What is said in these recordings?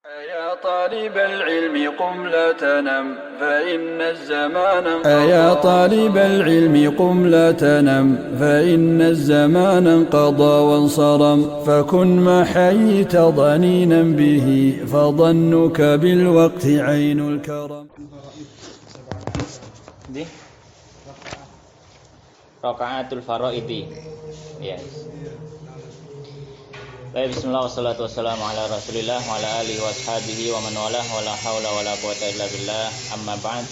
يا طالب العلم قم لا تنم فإن الزمان يا طالب العلم قم لا تنم فإن الزمان انقضى وانصرم فكن ما حييت ضنينا به فظنك بالوقت عين الكرم. Di Rakaatul Faraidi. Yes. Baik, bismillah wassalatu wassalamu ala Rasulillah wa ala alihi wa ashabihi wa man walah wa la haula wa la quwwata illa billah. Amma ba'd.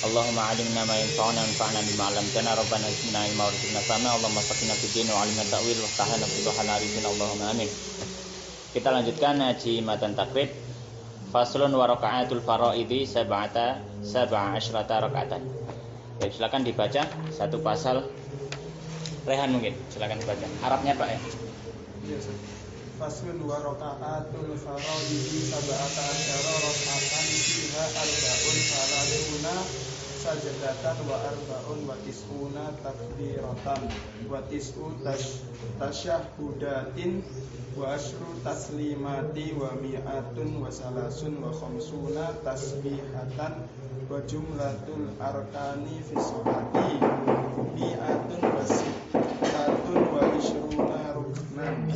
Allahumma 'allimna ma yanfa'una wanfa'na bima 'allamtana rabbana zidna ilma warzuqna fahma. Allahumma faqihna fid din wa 'allimna ta'wil wa ftahna futuhan arifin. Allahumma amin. Kita lanjutkan ngaji matan takrib. Faslun wa rakaatul faraidi sab'a asyrata rakaatan. Ya, silakan dibaca satu pasal. Rehan mungkin, silakan dibaca. Arabnya Pak ya. Faslun wa raka'atul faraidi sab'ata asyara raka'atan fiha arba'un salatuna sajdatan wa arba'un wa tis'una takbiratan wa tis'u tasyahhudatin wa asyru taslimati wa mi'atun wa salasun wa khamsuna tasbihatan wa jumlatul arkani fi sholati mi'atun wa sittatun wa ishruna ruknan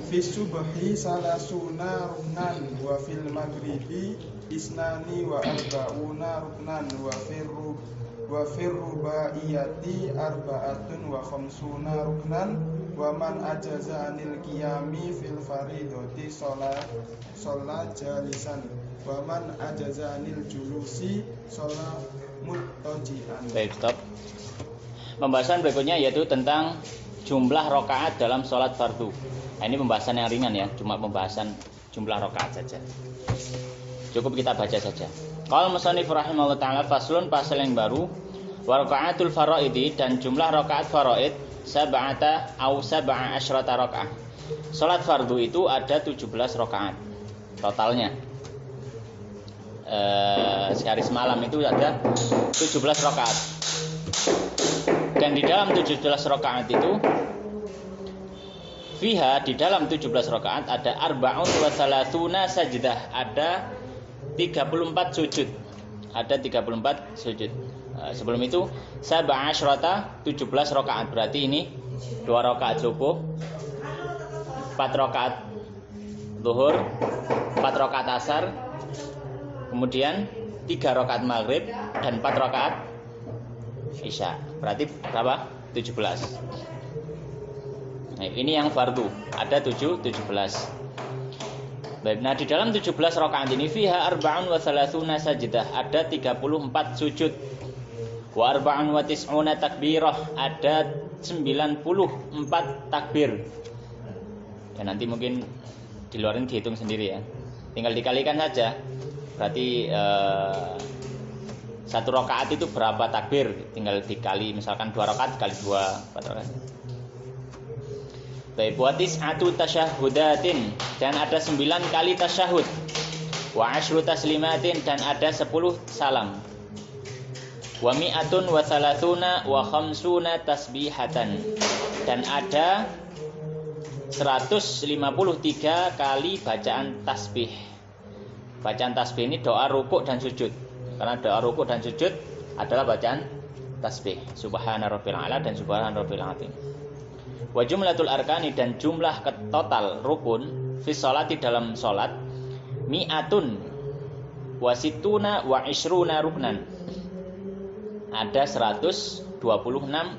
fi subhi salasuna ruknan wa fil maghribi isnani wa arba'una ruknan wa fir rubaiyati arba'atun wa khamsuna ruknan wa man ajaza anil qiyami fil faridati sholat jalisan wa man ajaza anil julusi sholat muttaji'an. Baik, stop. Pembahasan berikutnya yaitu tentang jumlah rakaat dalam sholat fardu. Nah, ini pembahasan yang ringan ya, cuma pembahasan jumlah rakaat saja. Cukup kita baca saja. Qala musannif rahimahullah taala faslun, pasal yang baru, wa rakaatul faraidi, dan jumlah rakaat faraid sab'ata asyrata rakaat. Salat fardu itu ada 17 rakaat totalnya. Sehari semalam itu ada 17 rakaat. Dan di dalam 17 rakaat itu fiha, di dalam 17 rakaat ada arba'un wa salatuna sajdah, ada 34 sujud. Ada 34 sujud. Sebelum itu sab'a asyrata 17 rakaat. Berarti ini 2 rakaat subuh, 4 rakaat zuhur, 4 rakaat asar, kemudian 3 rakaat maghrib dan 4 rakaat isya. Berarti berapa? 17. Nah, ini yang fardu, ada 17. Baik, nah di dalam 17 rakaat ini fiha arba'un wa salasuna sajdah, ada 34 sujud. Wa arba'un wa tis'una takbirah, ada 94 takbir. Ya, nanti mungkin di luarin dihitung sendiri ya. Tinggal dikalikan saja. Berarti satu rakaat itu berapa takbir? Tinggal dikali, misalkan 2 rakaat kali 2, 4 rakaat. Baik, buatis atu tasyahhudatin, dan ada 9 kali tasyahud. Wa asyru taslimatin, dan ada 10 salam. Wa mi'atun wa salatuna wa khamsuna tasbihatan, dan ada 153 kali bacaan tasbih. Bacaan tasbih ini doa rukuk dan sujud. Karena doa rukuk dan sujud adalah bacaan tasbih. Subhana rabbil a'la dan subhana rabbil azim. Wa jumlatul arkani, dan jumlah total rukun fi sholati, dalam sholat, mi'atun wa situna wa ishruna ruknan, ada 126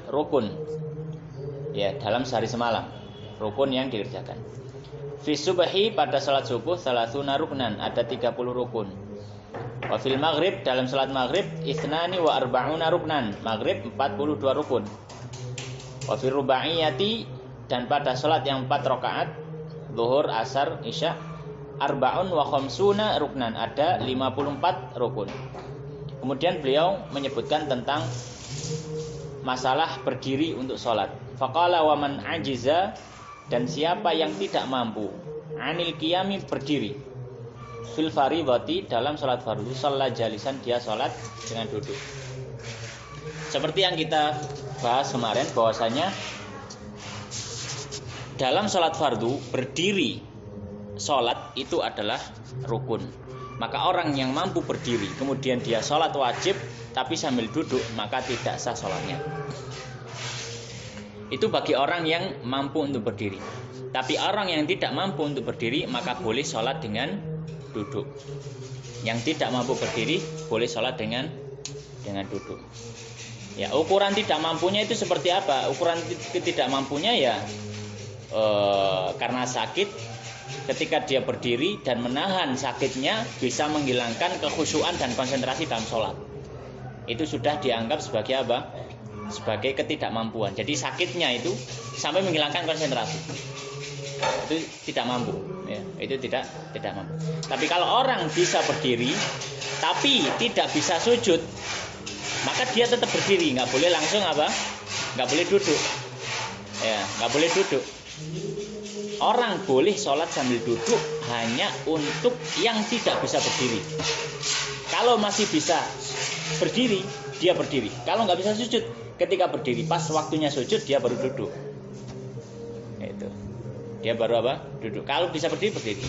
rukun ya dalam sehari semalam, rukun yang dikerjakan. Fi subhi, pada sholat subuh, salasuna ruknan, ada 30 rukun. Wa fil maghrib, dalam sholat maghrib, isnani wa arba'una ruknan, maghrib 42 rukun. Wa fir rubaiyati, dan pada sholat yang 4 rakaat, zuhur, asar, isya, arba'un wa khamsuna ruknan, ada 54 rukun. Kemudian beliau menyebutkan tentang masalah berdiri untuk sholat. Faqala wa man ajiza, dan siapa yang tidak mampu, anil qiyami, berdiri, fil faridati, dalam sholat fardu, sholat jalisan, dia sholat dengan duduk. Seperti yang kita bahas kemarin, bahwasanya dalam sholat fardu berdiri sholat itu adalah rukun. Maka orang yang mampu berdiri kemudian dia sholat wajib tapi sambil duduk, maka tidak sah sholatnya. Itu bagi orang yang mampu untuk berdiri. Tapi orang yang tidak mampu untuk berdiri, maka boleh sholat dengan duduk. Yang tidak mampu berdiri boleh sholat dengan duduk. Ya, ukuran tidak mampunya itu seperti apa? Ukuran tidak mampunya ya karena sakit, ketika dia berdiri dan menahan sakitnya bisa menghilangkan kekhusyuan dan konsentrasi dalam sholat. Itu sudah dianggap sebagai apa? Sebagai ketidakmampuan. Jadi sakitnya itu sampai menghilangkan konsentrasi. Itu tidak mampu, ya. Itu tidak mampu. Tapi kalau orang bisa berdiri tapi tidak bisa sujud, maka dia tetap berdiri, nggak boleh langsung apa? Nggak boleh duduk. Ya, nggak boleh duduk. Orang boleh sholat sambil duduk hanya untuk yang tidak bisa berdiri. Kalau masih bisa berdiri, dia berdiri. Kalau nggak bisa sujud, ketika berdiri pas waktunya sujud dia baru duduk. Itu. Dia baru apa? Duduk. Kalau bisa berdiri, berdiri.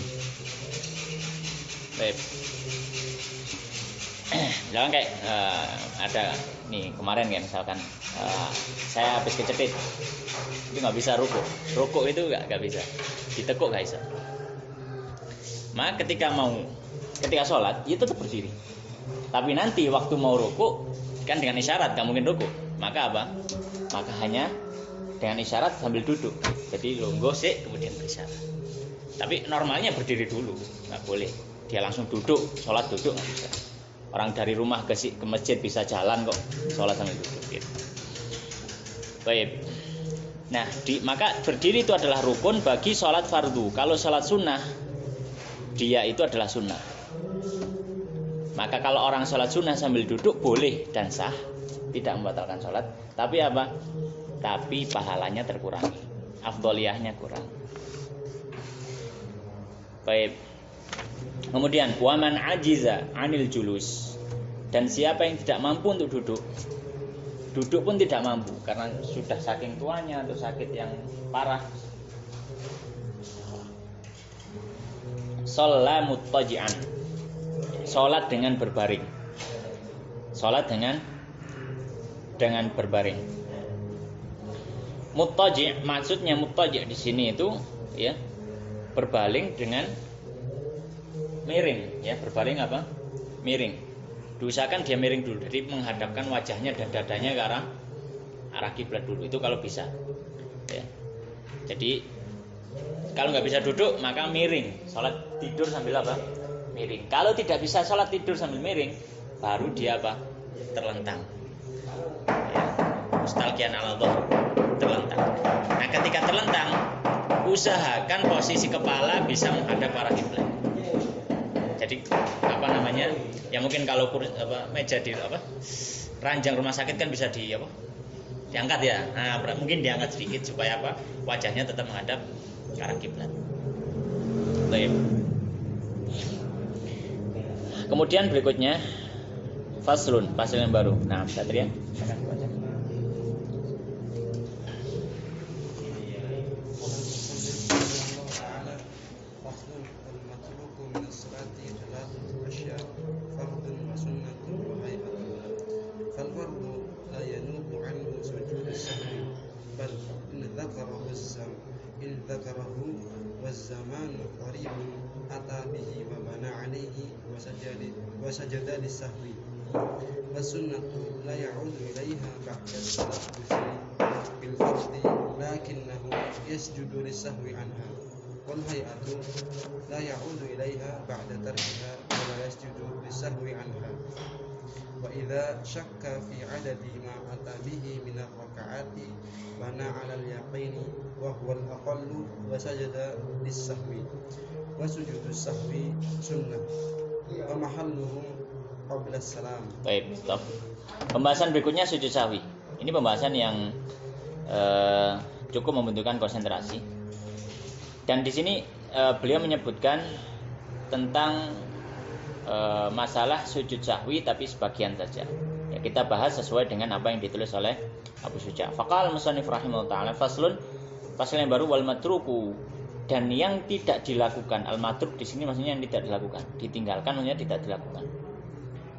Baik. Jangan kayak ada nih kemarin ya, misalkan saya habis kecepit, itu nggak bisa rukuk itu nggak bisa, ditekuk nggak bisa. Maka ketika sholat, ya tetap berdiri. Tapi nanti waktu mau rukuk kan dengan isyarat, nggak mungkin rukuk. Maka apa? Maka hanya dengan isyarat sambil duduk. Jadi longgo sih kemudian berisyarat. Tapi normalnya berdiri dulu, nggak boleh. Dia langsung duduk, sholat duduk nggak bisa. Orang dari rumah ke masjid bisa jalan kok, sholat sambil duduk gitu. Baik. Nah, maka berdiri itu adalah rukun bagi sholat fardu. Kalau sholat sunnah, dia itu adalah sunnah. Maka kalau orang sholat sunnah sambil duduk boleh dan sah, tidak membatalkan sholat. Tapi apa? Tapi pahalanya terkurangi, afdoliyahnya kurang. Baik. Kemudian waman ajiza anil julus, dan siapa yang tidak mampu untuk duduk pun tidak mampu karena sudah saking tuanya atau sakit yang parah, shalla muttaji'an, sholat dengan berbaring. Sholat dengan berbaring. Muttaji', maksudnya muttaji' di sini itu ya berbaring dengan miring, ya berbaring apa? Miring. Diusahakan dia miring dulu, jadi menghadapkan wajahnya dan dadanya ke arah kiblat dulu. Itu kalau bisa. Ya. Jadi kalau nggak bisa duduk maka miring. Sholat tidur sambil apa? Miring. Kalau tidak bisa sholat tidur sambil miring, baru dia apa? Terlentang. Ya. Mustalqiyan ala dhahr, terlentang. Nah, ketika terlentang, usahakan posisi kepala bisa menghadap arah kiblat. Jadi apa namanya? Ya mungkin kalau meja di ranjang rumah sakit kan bisa diangkat ya. Nah, mungkin diangkat sedikit supaya apa? Wajahnya tetap menghadap ke arah kiblat. Baik. Kemudian berikutnya fasl yang baru. Nah, Satria, silakan baca. والزمان قريب أتى به وبنى عليه وسجد للسهو والسنة لا يعود إليها بعد التلفظ بالفرض لكنه يسجد للسهو عنها والهيئة لا يعود إليها بعد تركها ولا يسجد للسهو عنها وإذا شك في عدد ما أتى به من الركعات بنى على اليقين وهو الأقل وسجد للسهو وسجود السهو سنة ومحله قبل السلام. Baik, stop. Pembahasan berikutnya sujud sahwi. Ini pembahasan yang cukup membutuhkan konsentrasi. Dan di sini beliau menyebutkan tentang masalah sujud sahwi tapi sebagian saja. Ya, kita bahas sesuai dengan apa yang ditulis oleh Abu Syuja. Faqal musannif rahimahullah ta'ala fasl yang baru wal matruku dan yang tidak dilakukan. Al-matruk di sini maksudnya yang tidak dilakukan, ditinggalkan maksudnya tidak dilakukan.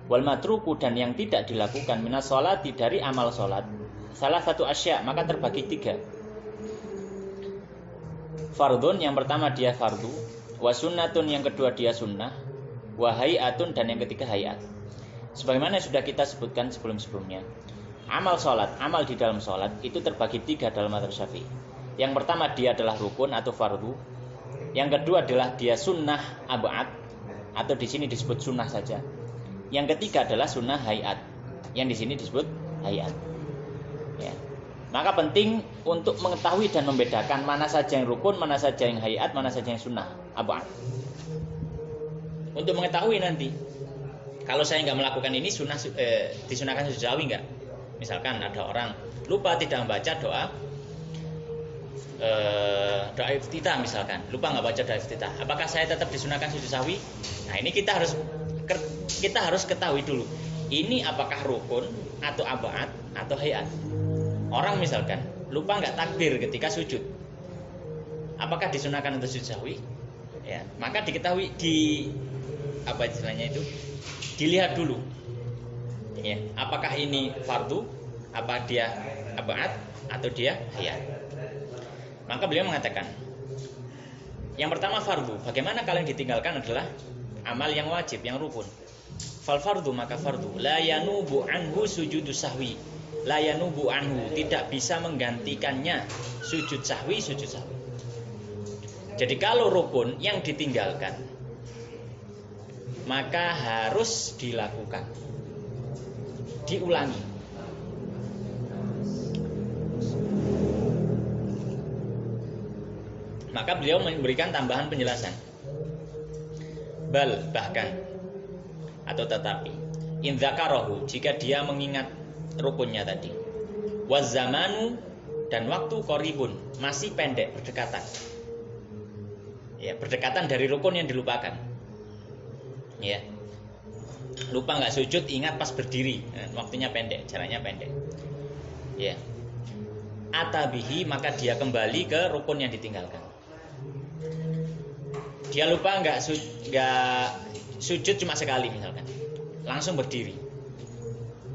Wal matruku dan yang tidak dilakukan minas sholati dari amal sholat. Salah satu asya maka terbagi 3. Fardun yang pertama dia fardu, wa sunnatun yang kedua dia sunnah, wa hayatun dan yang ketiga hayat. Sebagaimana sudah kita sebutkan sebelum-sebelumnya, amal sholat, amal di dalam sholat itu terbagi 3 dalam mazhab Syafi'i. Yang pertama dia adalah rukun atau fardu. Yang kedua adalah dia sunnah ab'ad atau di sini disebut sunnah saja. Yang ketiga adalah sunnah hayat, yang di sini disebut hayat. Ya. Maka penting untuk mengetahui dan membedakan mana saja yang rukun, mana saja yang hayat, mana saja yang sunnah ab'ad. Untuk mengetahui nanti, kalau saya nggak melakukan ini sunnah disunahkan sujud sahwi nggak? Misalkan ada orang lupa tidak membaca doa iftitah misalkan, lupa nggak baca doa iftitah, apakah saya tetap disunahkan sujud sahwi? Nah ini kita harus ketahui dulu, ini apakah rukun atau ab'ad atau hayat. Orang misalkan lupa nggak takbir ketika sujud, apakah disunahkan untuk sujud sahwi? Ya, maka diketahui apa istilahnya itu, dilihat dulu. Ya, apakah ini fardu, apa dia ab'ad atau dia hayat. Maka beliau mengatakan, yang pertama fardu. Bagaimana kalau yang ditinggalkan adalah amal yang wajib, yang rukun. Fal fardu maka fardu la yanubu anhu sujudu sahwi. La yanubu anhu, tidak bisa menggantikannya sujud sahwi. Jadi kalau rukun yang ditinggalkan maka harus dilakukan, diulangi. Maka beliau memberikan tambahan penjelasan. Bahkan atau tetapi in dzakarahu, jika dia mengingat rukunnya tadi, waz zamanu dan waktu qaribun, masih pendek, berdekatan. Ya, berdekatan dari rukun yang dilupakan. Ya. Lupa nggak sujud, ingat pas berdiri, waktunya pendek, jalannya pendek. Ya. Atabihi, maka dia kembali ke rukun yang ditinggalkan. Dia lupa nggak sujud cuma sekali misalkan, langsung berdiri.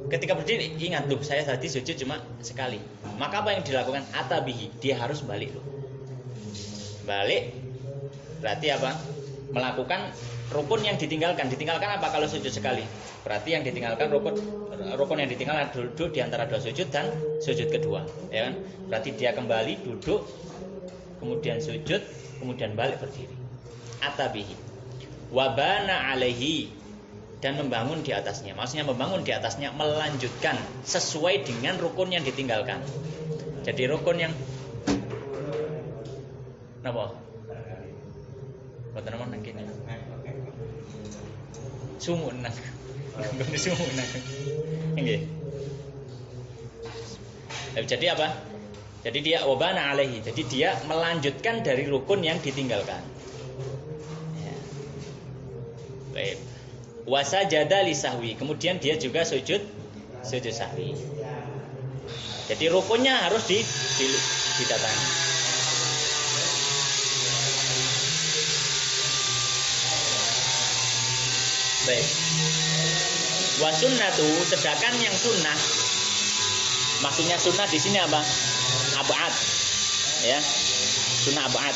Ketika berdiri ingat, loh saya tadi sujud cuma sekali. Maka apa yang dilakukan? Atabihi, dia harus balik. Balik berarti apa? Melakukan rukun yang ditinggalkan. Ditinggalkan apa kalau sujud sekali? Berarti yang ditinggalkan rukun yang ditinggalkan duduk di antara dua sujud dan sujud kedua, ya kan? Berarti dia kembali duduk, kemudian sujud, kemudian balik berdiri. Atabihi wabana alaihi, dan membangun di atasnya. Maksudnya membangun di atasnya, melanjutkan sesuai dengan rukun yang ditinggalkan. Jadi rukun yang napa? Boten napa nang kene. Sumuk nang. Ngene sumuk nang. Nggih. Jadi apa? Jadi dia wabana alaihi. Jadi dia melanjutkan dari rukun yang ditinggalkan. Ya. Baik. Wasajada li sahwi, kemudian dia juga sujud sahwi. Jadi rukunnya harus didatangi. Baik. Wasunnatu, sedangkan yang sunnah, maksudnya sunnah di sini apa? Ab'ad. Ya. Sunnah ab'ad.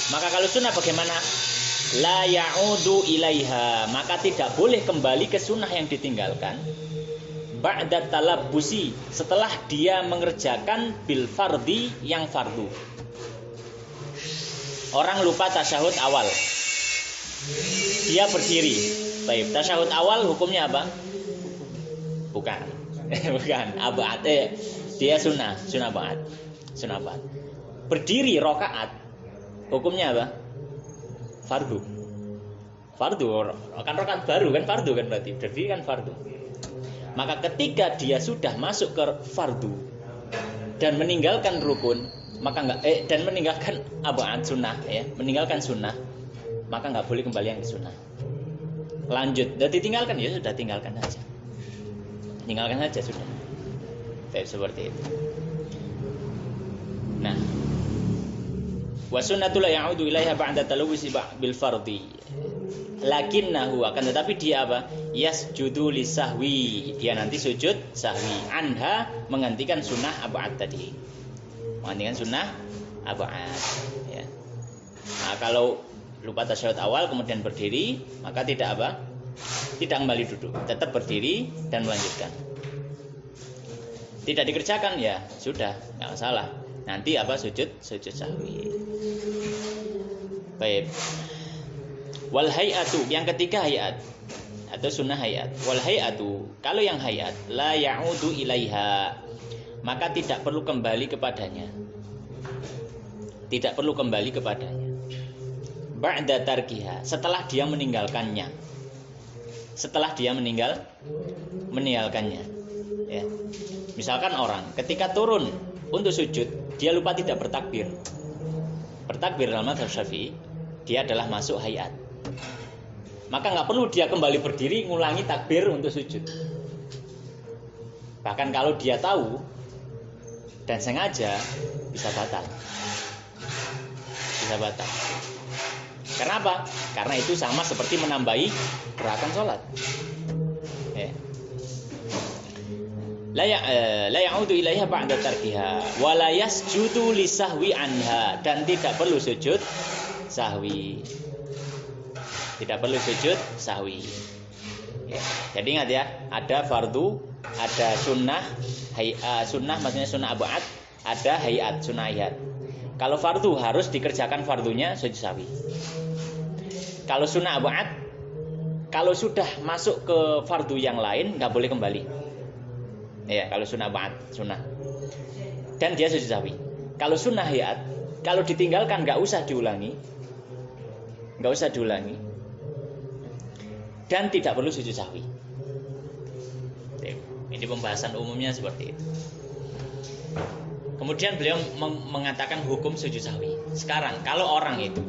Maka kalau sunnah bagaimana? La ya'udu ilaiha, maka tidak boleh kembali ke sunnah yang ditinggalkan. Ba'da talabbusi, setelah dia mengerjakan bil fardi yang fardu. Orang lupa tasyahud awal, dia berdiri. Baik, tasyahud awal hukumnya apa? Bukan. Bukan ab'ad. Dia sunnah ba'ad. Sunnah ba'ad. Berdiri rakaat hukumnya apa? Fardu kan rakaat baru kan, fardu kan, berarti berdiri kan fardu. Maka ketika dia sudah masuk ke fardu dan meninggalkan rukun, maka dan meninggalkan ab'ad sunnah, ya, meninggalkan sunnah, maka nggak boleh kembali yang ke sunnah. Lanjut, dan ditinggalkan ya sudah, tinggalkan saja sudah. Seperti itu. Nah, Wa sunnatu la ya'udu ilaiha ba'da talawusi bil fardhi. Lakinnahu, akan tetapi dia apa? Yasjudu lisahwi. Dia nanti sujud sahwi. Anha, menggantikan sunnah ab'ad tadi. Menggantikan sunnah ab'ad. Ya. Nah, kalau lupa tasyahud awal kemudian berdiri, maka tidak apa? Tidak kembali duduk, tetap berdiri dan melanjutkan. Tidak dikerjakan ya sudah, nggak masalah. Nanti apa? Sujud sahwi. Baik. Wal hayatu, yang ketiga hayat atau sunnah hayat. Wal hayatu, kalau yang hayat la ya'udu ilaiha, maka tidak perlu kembali kepadanya. Tidak perlu kembali kepadanya. Ba'da tarkiha, setelah dia meninggalkannya. Setelah dia meninggalkannya. Ya. Misalkan orang ketika turun untuk sujud, dia lupa tidak bertakbir. Bertakbir dalam mazhab Syafi'i, dia adalah masuk hayat. Maka nggak perlu dia kembali berdiri ngulangi takbir untuk sujud. Bahkan kalau dia tahu dan sengaja, bisa batal. Bisa batal. Kenapa? Karena itu sama seperti menambahi gerakan sholat. Ya. La ya'udu ilaiha ba'da tarkiha wa la yasjudu lisahwi anha, dan tidak perlu sujud sahwi. Tidak perlu sujud sahwi. Ya. Jadi ingat ya, ada fardu, ada sunnah, sunnah maksudnya sunnah ab'ad, ada hayat, sunnah hayat. Kalau fardu harus dikerjakan fardunya sujud sahwi. Kalau sunnah ab'ad, kalau sudah masuk ke fardu yang lain nggak boleh kembali. Ya, kalau sunnah ab'ad, sunnah. Dan dia sujud sahwi. Kalau sunnah hayat, kalau ditinggalkan nggak usah diulangi. Nggak usah diulangi. Dan tidak perlu sujud sahwi. Ini pembahasan umumnya seperti itu. Kemudian beliau mengatakan hukum sujud sahwi. Sekarang kalau orang itu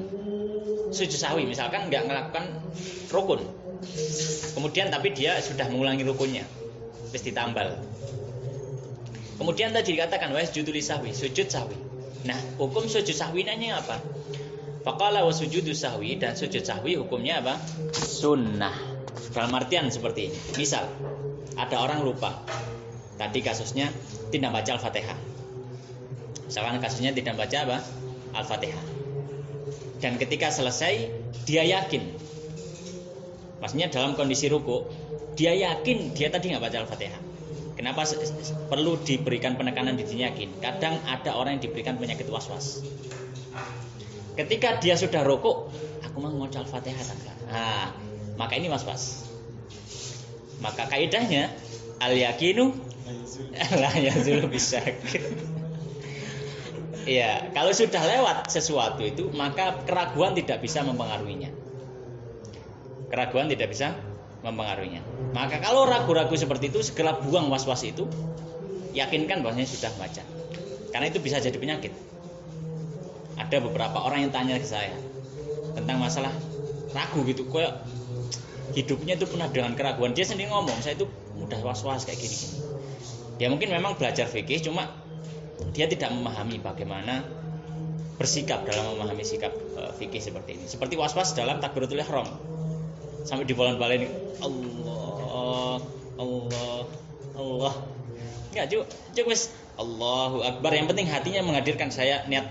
sujud sahwi, misalkan nggak melakukan rukun, kemudian tapi dia sudah mengulangi rukunnya, terus ditambal. Kemudian tadi dikatakan wasjudu lisahwi, sujud sahwi. Nah, hukum sujud sahwi nanya apa? Faqala wa sujudu sahwi, dan sujud sahwi hukumnya apa? Sunnah. Dalam artian seperti ini. Misal ada orang lupa. Tadi kasusnya tidak baca Al-Fatihah. Misalkan kasusnya tidak baca apa? Al-Fatihah. Dan ketika selesai dia yakin. Maksudnya dalam kondisi ruku, dia yakin dia tadi nggak baca Al-Fatihah. Kenapa perlu diberikan penekanan di sini yakin? Kadang ada orang yang diberikan penyakit was-was. Ketika dia sudah ruku, aku mau baca Al-Fatihah kan? Nah, maka ini was-was. Maka kaidahnya al-yakinu la yazulu bisyak. Iya, kalau sudah lewat sesuatu itu, maka keraguan tidak bisa mempengaruhinya. Keraguan tidak bisa mempengaruhinya. Maka kalau ragu-ragu seperti itu, segera buang was-was itu, yakinkan bahwasanya sudah baca. Karena itu bisa jadi penyakit. Ada beberapa orang yang tanya ke saya tentang masalah ragu gitu, kayak hidupnya itu penuh dengan keraguan. Dia sendiri ngomong, saya itu mudah was-was kayak gini-gini. Dia mungkin memang belajar fikih, cuma dia tidak memahami bagaimana bersikap dalam memahami sikap fikih seperti ini. Seperti was-was dalam takbiratul ihram. Sampai dibolan-balen Allah, Allah, Allah. Enggak, cukup wis Allahu Akbar. Yang penting hatinya menghadirkan saya niat.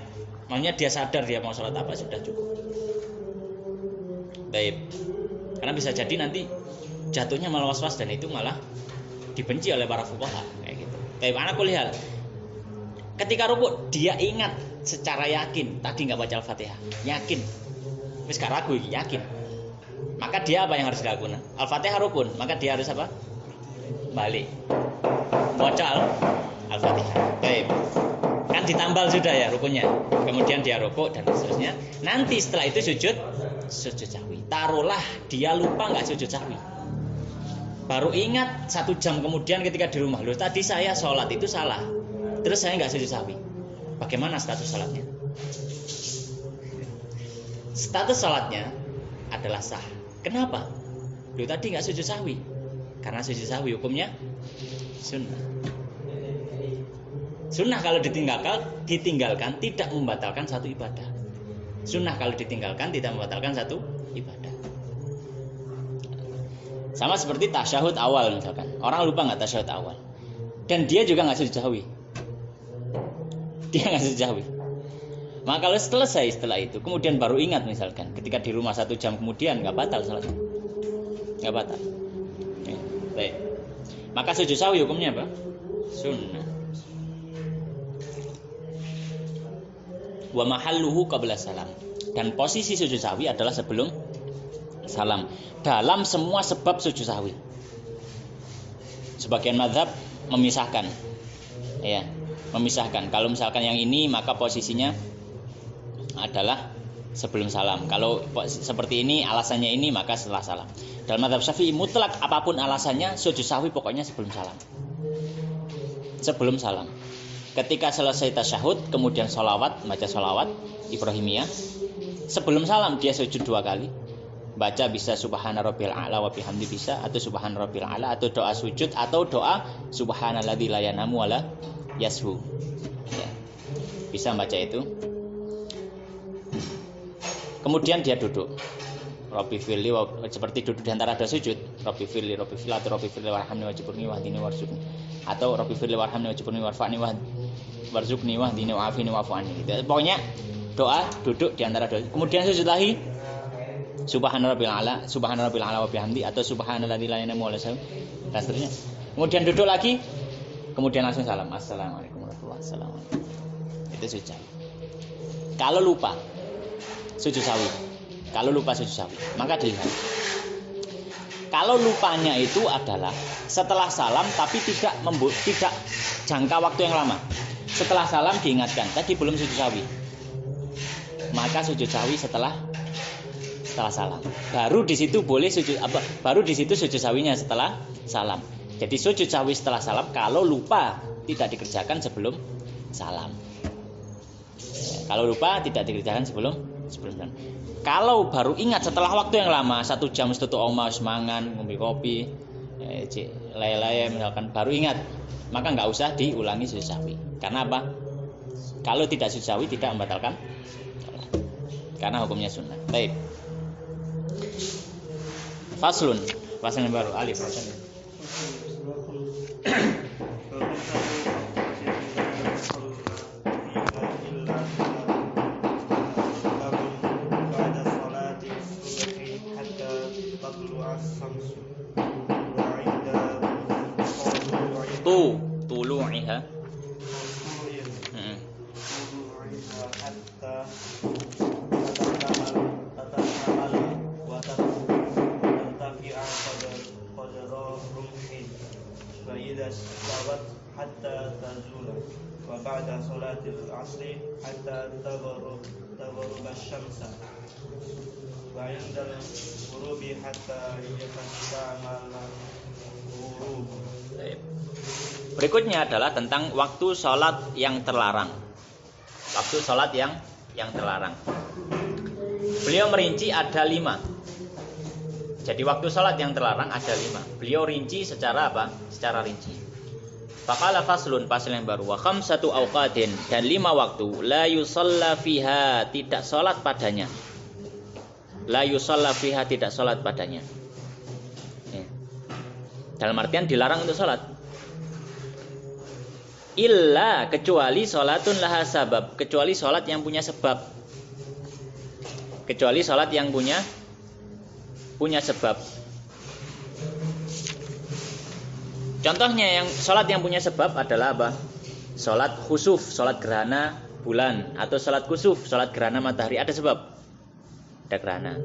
Makanya dia sadar dia mau sholat apa, sudah cukup. Baik. Karena bisa jadi nanti jatuhnya malah was-was, dan itu malah dibenci oleh para fuqaha kayak gitu. Baik, anak kuliah. Ketika rukuk dia ingat secara yakin tadi nggak baca Al-Fatihah, yakin, wis gak ragu, yakin. Maka dia apa yang harus dilakukan? Al-Fatihah rukun, maka dia harus apa? Balik, baca Al-Fatihah. Baik, kan ditambal sudah ya rukunnya. Kemudian dia rukuk dan seterusnya. Nanti setelah itu sujud sahwi. Taruhlah dia lupa nggak sujud sahwi, baru ingat 1 jam kemudian ketika di rumah, loh tadi saya sholat itu salah. Terus saya nggak sujud sahwi. Bagaimana status salatnya? Status salatnya adalah sah. Kenapa? Lu tadi nggak sujud sahwi. Karena sujud sahwi hukumnya sunnah. Sunnah kalau ditinggalkan tidak membatalkan satu ibadah. Sunnah kalau ditinggalkan tidak membatalkan satu ibadah. Sama seperti tasyahud awal misalkan. Orang lupa nggak tasyahud awal. Dan dia juga nggak sujud sahwi. Dia nggak sujud sahwi. Maka kalau selesai setelah itu, kemudian baru ingat misalkan, ketika di rumah 1 jam kemudian, nggak batal salatnya, nggak batal. Ya, baik. Maka sujud sahwi hukumnya apa? Sunnah. Wa mahalluhu qabla salam. Dan posisi sujud sahwi adalah sebelum salam. Dalam semua sebab sujud sahwi. Sebagian mazhab memisahkan. Ya, memisahkan. Kalau misalkan yang ini maka posisinya adalah sebelum salam. Kalau seperti ini alasannya ini maka setelah salam. Dalam mazhab Syafi'i mutlak apapun alasannya sujud sahwi pokoknya sebelum salam. Sebelum salam. Ketika selesai tasyahud kemudian sholawat, baca sholawat Ibrahimiyah. Sebelum salam dia sujud 2 kali. Baca bisa subhana rabbil a'la wa bihamdi bisa, atau subhana rabbil a'la, atau doa sujud, atau doa subhanalladzi la yanamu wala yashu. Ya. Bisa baca itu. Kemudian dia duduk. Rabbi firli seperti duduk di antara 2 sujud. Rabbi firli atau Rabbi firli warhamni wajibni wahdini warzuqni, atau Rabbi firli warhamni wajibni warfa'ni warzuqni wahdini wa'afini wa'fu anni. Pokoknya doa duduk di antara 2. Kemudian sujud lagi. Subhana rabbil a'la wa bihamdi, atau subhanalladzi la yanamu wala yashu, dan seterusnya. Kemudian duduk lagi. Kemudian langsung salam. Assalamualaikum warahmatullahi wabarakatuh. Itu sujud. Kalau lupa sujud sahwi. Kalau lupa sujud sahwi, maka dilihat. Kalau lupanya itu adalah setelah salam tapi tidak jangka waktu yang lama. Setelah salam diingatkan, tadi belum sujud sahwi. Maka sujud sahwi setelah salam. Baru di situ boleh sujud baru di situ sujud sahwinya setelah salam. Jadi sujud sahwi setelah salam kalau lupa tidak dikerjakan sebelum salam. Kalau lupa tidak dikerjakan sebelum salam. Kalau baru ingat setelah waktu yang lama, 1 jam setelah oma semangan ngombe kopi, lele misalkan baru ingat, maka nggak usah diulangi sujud sahwi. Karena apa? Kalau tidak sujud sahwi tidak membatalkan, karena hukumnya sunnah. Baik. Faslun yang baru alif. Tulu'iha hatta tazula wa ba'da salatil asri hatta taghrub asy-syamsa wa 'indal ghurubi hatta yatastamala ghurub. Berikutnya adalah tentang waktu sholat yang terlarang. Waktu sholat yang terlarang. Beliau merinci ada 5. Jadi waktu sholat yang terlarang ada 5. Beliau rinci secara apa? Secara rinci. Faqala faslun, fasal yang baru. Wa khamsatu awqatin, dan 5 waktu. La yusalla fiha, tidak sholat padanya. La yusalla fiha, tidak sholat padanya. Dalam artian dilarang untuk sholat. Illa, kecuali sholatun laha sabab, kecuali sholat yang punya sebab. Kecuali sholat yang punya sebab. Contohnya yang sholat yang punya sebab adalah apa? Sholat khusuf, sholat gerhana bulan, atau sholat kusuf, sholat gerhana matahari. Ada sebab, ada gerhana,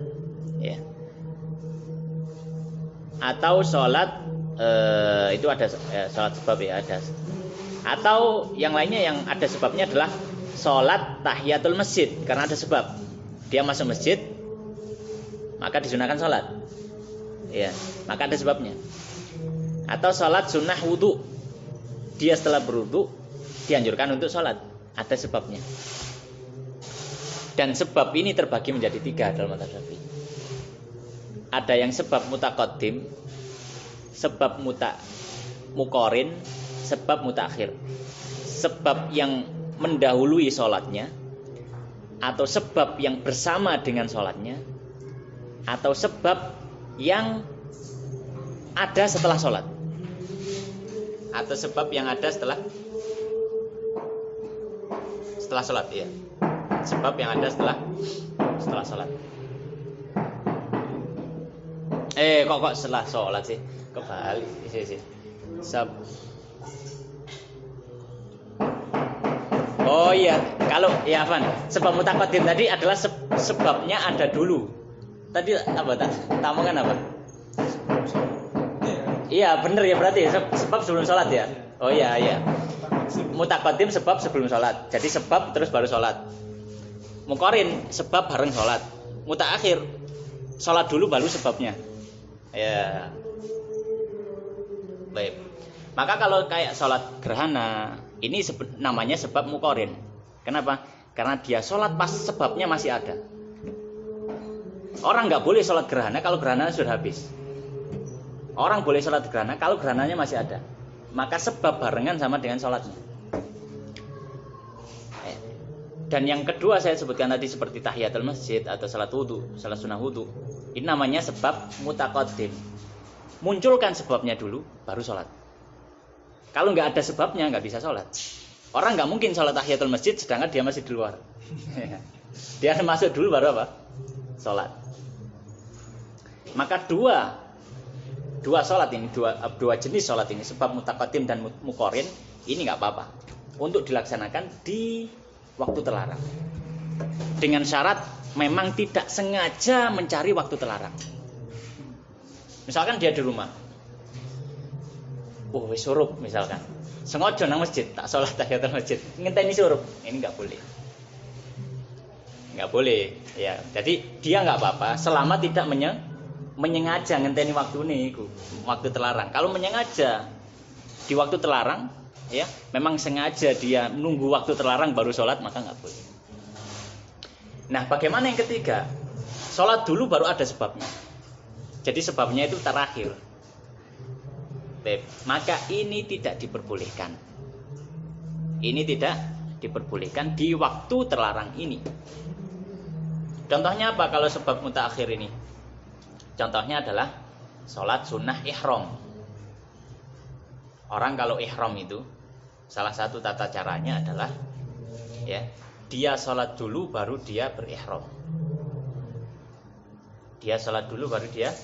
ya. Atau sholat itu ada sholat sebab, ya, ada. Atau yang lainnya yang ada sebabnya adalah sholat tahiyatul masjid, karena ada sebab. Dia masuk masjid, maka disunahkan sholat, ya, maka ada sebabnya. Atau sholat sunnah wudu, dia setelah berwudu dianjurkan untuk sholat, ada sebabnya. Dan sebab ini terbagi menjadi 3 dalam mazhab Syafi'i. Ada yang sebab mutaqaddim, sebab muqarin, sebab mutakhir. Sebab yang mendahului sholatnya atau sebab yang bersama dengan sholatnya, atau sebab yang ada setelah sholat, atau sebab yang ada setelah sholat, ya. Sebab yang ada setelah sholat. Kok setelah sholat sih? Kebalik sih. Oh iya, kalau ya Van, sebab mutaqaddim tadi adalah sebabnya ada dulu. Tadi apa tamongan apa? Iya bener ya, berarti sebab sebelum sholat ya. Oh iya. Mutaqaddim sebab sebelum sholat. Jadi sebab terus baru sholat. Muqarin sebab bareng sholat. Mutaakhir sholat dulu baru sebabnya. Ya. Baik. Maka kalau kayak sholat gerhana, ini namanya sebab muqarin. Kenapa? Karena dia sholat pas sebabnya masih ada. Orang nggak boleh sholat gerhana kalau gerhana sudah habis. Orang boleh sholat gerhana kalau gerhananya masih ada. Maka sebab barengan sama dengan sholatnya. Dan yang kedua saya sebutkan tadi seperti tahiyatul masjid atau salat wudu, salat sunnah wudu. Ini namanya sebab mutaqaddim. Munculkan sebabnya dulu, baru sholat. Kalau nggak ada sebabnya nggak bisa sholat. Orang nggak mungkin sholat tahiyatul masjid sedangkan dia masih di luar. Dia masuk dulu baru apa? Sholat. Maka dua sholat ini, dua jenis sholat ini, sebab mutaqaddim dan muqarin, ini nggak apa-apa untuk dilaksanakan di waktu terlarang. Dengan syarat memang tidak sengaja mencari waktu terlarang. Misalkan dia di rumah, wis surup misalkan, sengaja nang masjid tak sholat tahiyatul masjid, ngenteni surup, ini nggak boleh. Nggak boleh, ya. Jadi dia nggak apa-apa selama tidak menyengaja ngenteni waktu ini, waktu terlarang. Kalau menyengaja di waktu terlarang, ya, memang sengaja dia nunggu waktu terlarang baru sholat, maka nggak boleh. Nah, bagaimana yang ketiga? Sholat dulu baru ada sebabnya. Jadi sebabnya itu terakhir. Maka ini tidak diperbolehkan. Ini tidak diperbolehkan di waktu terlarang ini. Contohnya apa kalau sebab mutaakhir ini? Contohnya adalah sholat sunnah ihram. Orang kalau ihram itu salah satu tata caranya adalah ya, dia sholat dulu baru dia berihram. Dia sholat dulu baru dia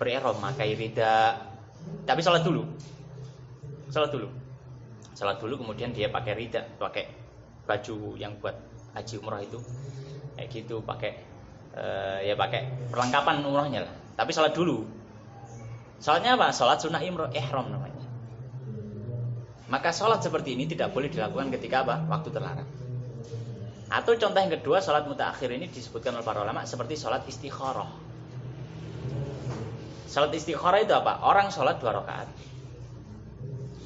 berihram, pakai rida. Tapi sholat dulu. Sholat dulu kemudian dia pakai rida, pakai baju yang buat haji umrah itu. Kayak gitu, pakai pakai perlengkapan umrahnya lah. Tapi sholat dulu. Sholatnya apa? Sholat sunnah ihram namanya. Maka sholat seperti ini tidak boleh dilakukan ketika apa? Waktu terlarang. Atau contoh yang kedua, sholat mutaakhir ini disebutkan oleh para ulama seperti sholat istikharah. Sholat istikharah itu apa? Orang sholat 2 rakaat.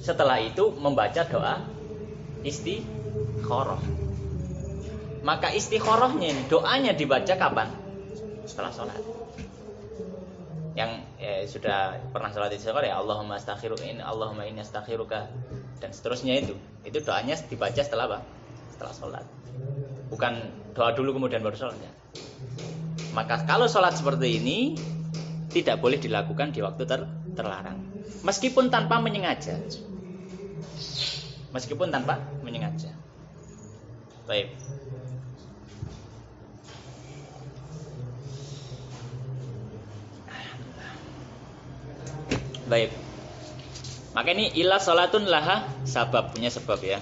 Setelah itu membaca doa istikharah. Maka istikharahnya ini, doanya dibaca kapan? Setelah sholat. Yang sudah pernah sholat istikharah ya, Allahumma inni astakhiruka dan seterusnya itu doanya dibaca setelah apa? Setelah sholat. Bukan doa dulu kemudian baru sholat ya. Maka kalau sholat seperti ini tidak boleh dilakukan di waktu terlarang, meskipun tanpa menyengaja. Baik. Baik. Maka ini ilah sholatun laha sabab, punya sebab ya.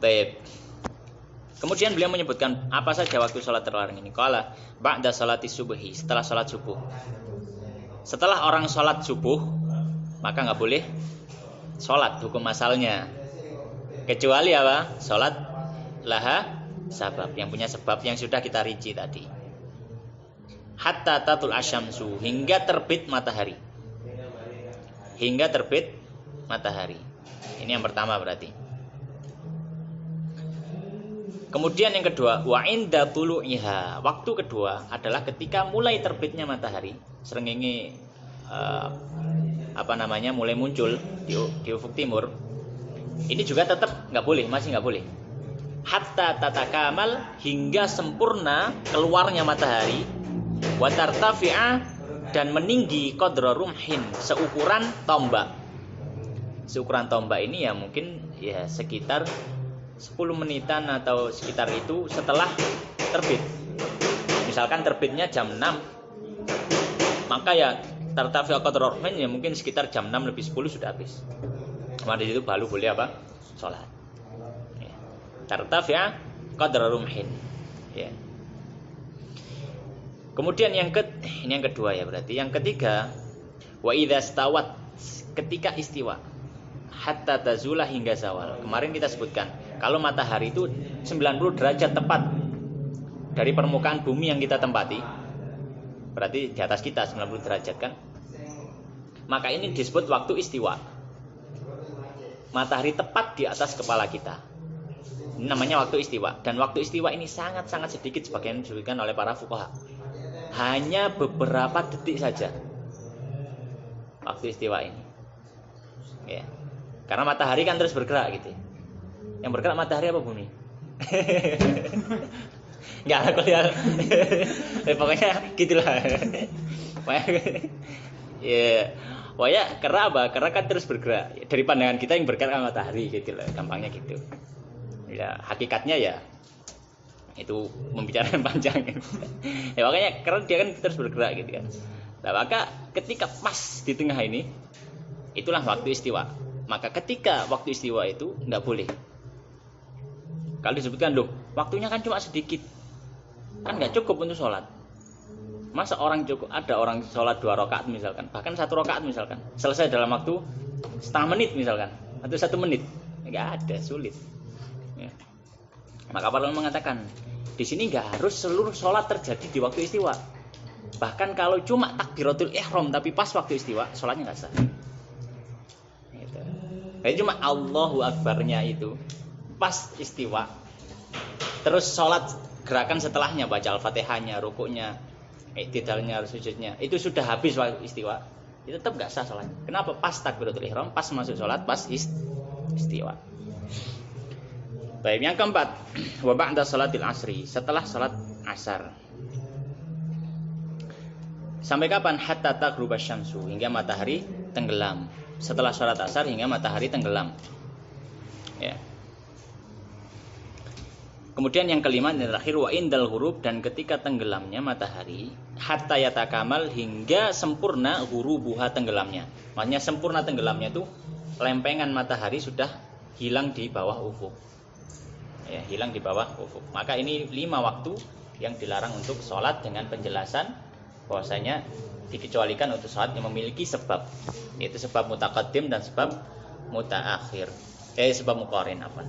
Baik. Kemudian beliau menyebutkan apa saja waktu sholat terlarang ini. Qala ba'da sholati subuhi, setelah sholat subuh. Setelah orang sholat subuh, maka nggak boleh sholat, hukum asalnya. Kecuali apa? Sholat laha sabab, yang punya sebab yang sudah kita rinci tadi. Hatta tatul asyamsu, hingga terbit matahari. Ini yang pertama berarti. Kemudian yang kedua, wa inda tulu'iha, waktu kedua adalah ketika mulai terbitnya matahari, srengenge mulai muncul di ufuk timur. Ini juga tetap nggak boleh, masih nggak boleh. Hatta tatakamal, hingga sempurna keluarnya matahari, wa tartafi'a, dan meninggi qadra rumhin, seukuran tombak. Seukuran tombak ini ya mungkin ya sekitar 10 menitan atau sekitar itu setelah terbit. Misalkan terbitnya jam 6, maka ya tartafi'a qadra rumhin ya mungkin sekitar jam 6 lebih 10 sudah habis. Maka di situ baru boleh apa? Sholat. Ya. Tartafi'a qadra rumhin. Ya. Kemudian ini yang kedua ya berarti. Yang ketiga, wa idza stawat, ketika istiwa, hatta tazula, hingga zawal. Kemarin kita sebutkan kalau matahari itu 90 derajat tepat dari permukaan bumi yang kita tempati, berarti di atas kita 90 derajat kan? Maka ini disebut waktu istiwa. Matahari tepat di atas kepala kita. Ini namanya waktu istiwa. Dan waktu istiwa ini sangat-sangat sedikit sebagian disebutkan oleh para fuqaha. Hanya beberapa detik saja waktu istiwa ini. Ya. Karena matahari kan terus bergerak gitu. Yang bergerak matahari apa bumi? Enggak, aku lihat. Pokoknya gitulah. Ya, pokoknya karena apa? Karena kan terus bergerak. Dari pandangan kita yang bergerak kan matahari gitu lah, gampangnya gitu. Ya, hakikatnya ya itu membicarakan panjang. Ya makanya karena dia kan terus bergerak gitu kan. Nah, maka ketika pas di tengah ini, itulah waktu istiwa. Maka ketika waktu istiwa itu enggak boleh. Kalau disebutkan loh, waktunya kan cuma sedikit, kan nggak cukup untuk sholat. Masa ada orang sholat 2 rakaat misalkan, bahkan 1 rakaat misalkan, selesai dalam waktu setengah menit misalkan, atau 1 menit, nggak ada, sulit. Ya. Maka para ulama mengatakan di sini nggak harus seluruh sholat terjadi di waktu istiwa. Bahkan kalau cuma takbiratul ihram tapi pas waktu istiwa, sholatnya nggak sah. Gitu. Jadi cuma Allahu Akbarnya itu pas istiwa, terus sholat gerakan setelahnya, baca al-fatihahnya, rukuknya, iktidalnya, sujudnya, itu sudah habis waktu istiwa, itu tetap nggak sah sholatnya. Kenapa? Pas takbiratul ihram, pas masuk sholat, pas istiwa. Baik, yang keempat, wa ba'da sholatil asri, setelah sholat asar. Sampai kapan? Hatta taghruba syamsu, hingga matahari tenggelam. Setelah sholat asar hingga matahari tenggelam. Ya. Kemudian yang kelima dan terakhir, wa indal ghurub, dan ketika tenggelamnya matahari, hatta yatakamal, hingga sempurna ghurubuha, tenggelamnya. Maksudnya sempurna tenggelamnya itu lempengan matahari sudah hilang di bawah ufuk. Ya, hilang di bawah ufuk. Maka ini 5 waktu yang dilarang untuk sholat dengan penjelasan bahwasanya dikecualikan untuk sholat yang memiliki sebab, yaitu sebab mutaqaddim dan sebab mutaakhir. Sebab muqarin apa?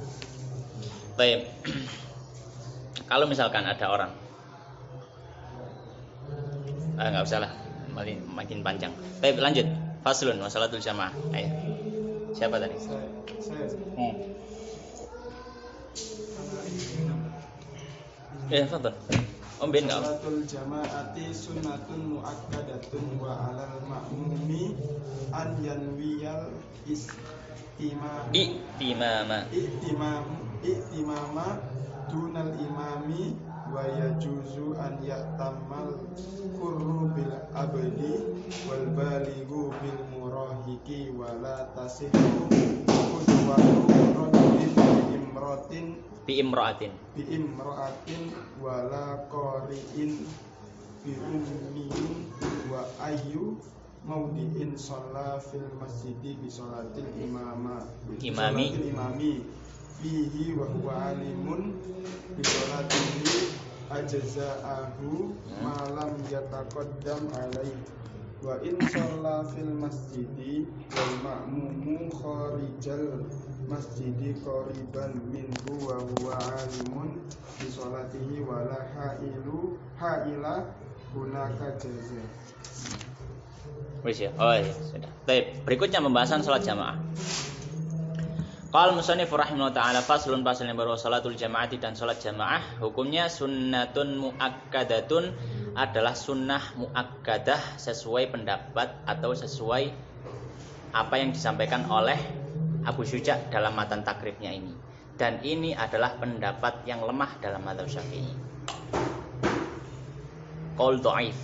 Baik. Kalau misalkan ada orang, nggak usah lah, makin panjang. Baik, lanjut. Faslun wa salatul jamaah. Ayo. Siapa tadi? Saya. Fadhal. Om Ben enggak? Salatul jamaati sunnatun muakkadatun wa 'alal ma'mumi an yanwiyal ihtimama dunal imami wa yajuzu an ya'tamal qurru bil abdi wal balighu bil murahiqi wa la tasihhu qudwatu rajulin bi imra'atin wala qari'in bi ummin wa ayyu maudi'in shalla fil masjidi bi sholatil imami fihi wa huwa alimun bi sholatihi ajza'ahu ma lam yataqaddam alaihi wa in shalla fil masjidi wal ma'mumu kharijal masjidi qariban minhu wa huwa alimun bi sholatihi wa la haila hunaka jaza. Wis ya. Oh ya, sudah. Baik, berikutnya pembahasan salat jamaah. Qala musannif rahimahullah taala, faslun, fasal yang baru, salatul jamaati, dan salat jamaah hukumnya sunnatun muakkadatun, adalah sunnah muakkadah sesuai pendapat atau sesuai apa yang disampaikan oleh Abu Syuja dalam matan takribnya ini. Dan ini adalah pendapat yang lemah dalam mazhab Syafi'i. Qaul dhaif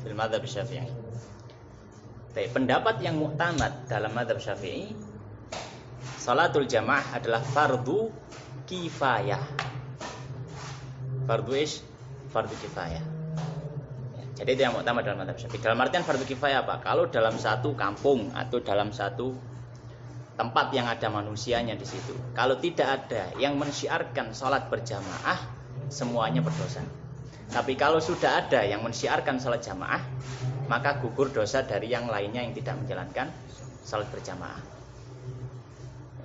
fil mazhab Syafi'i. Pendapat yang mu'tamad dalam mazhab Syafi'i, salatul jamaah adalah fardu kifayah. Fardu kifayah. Jadi itu yang mu'tamad dalam mazhab Syafi'i. Dalam artian fardu kifayah apa? Kalau dalam satu kampung atau dalam satu tempat yang ada manusianya di situ, kalau tidak ada yang mensyiarkan salat berjamaah, semuanya berdosa. Tapi kalau sudah ada yang mensyiarkan salat jamaah, maka gugur dosa dari yang lainnya yang tidak menjalankan salat berjamaah.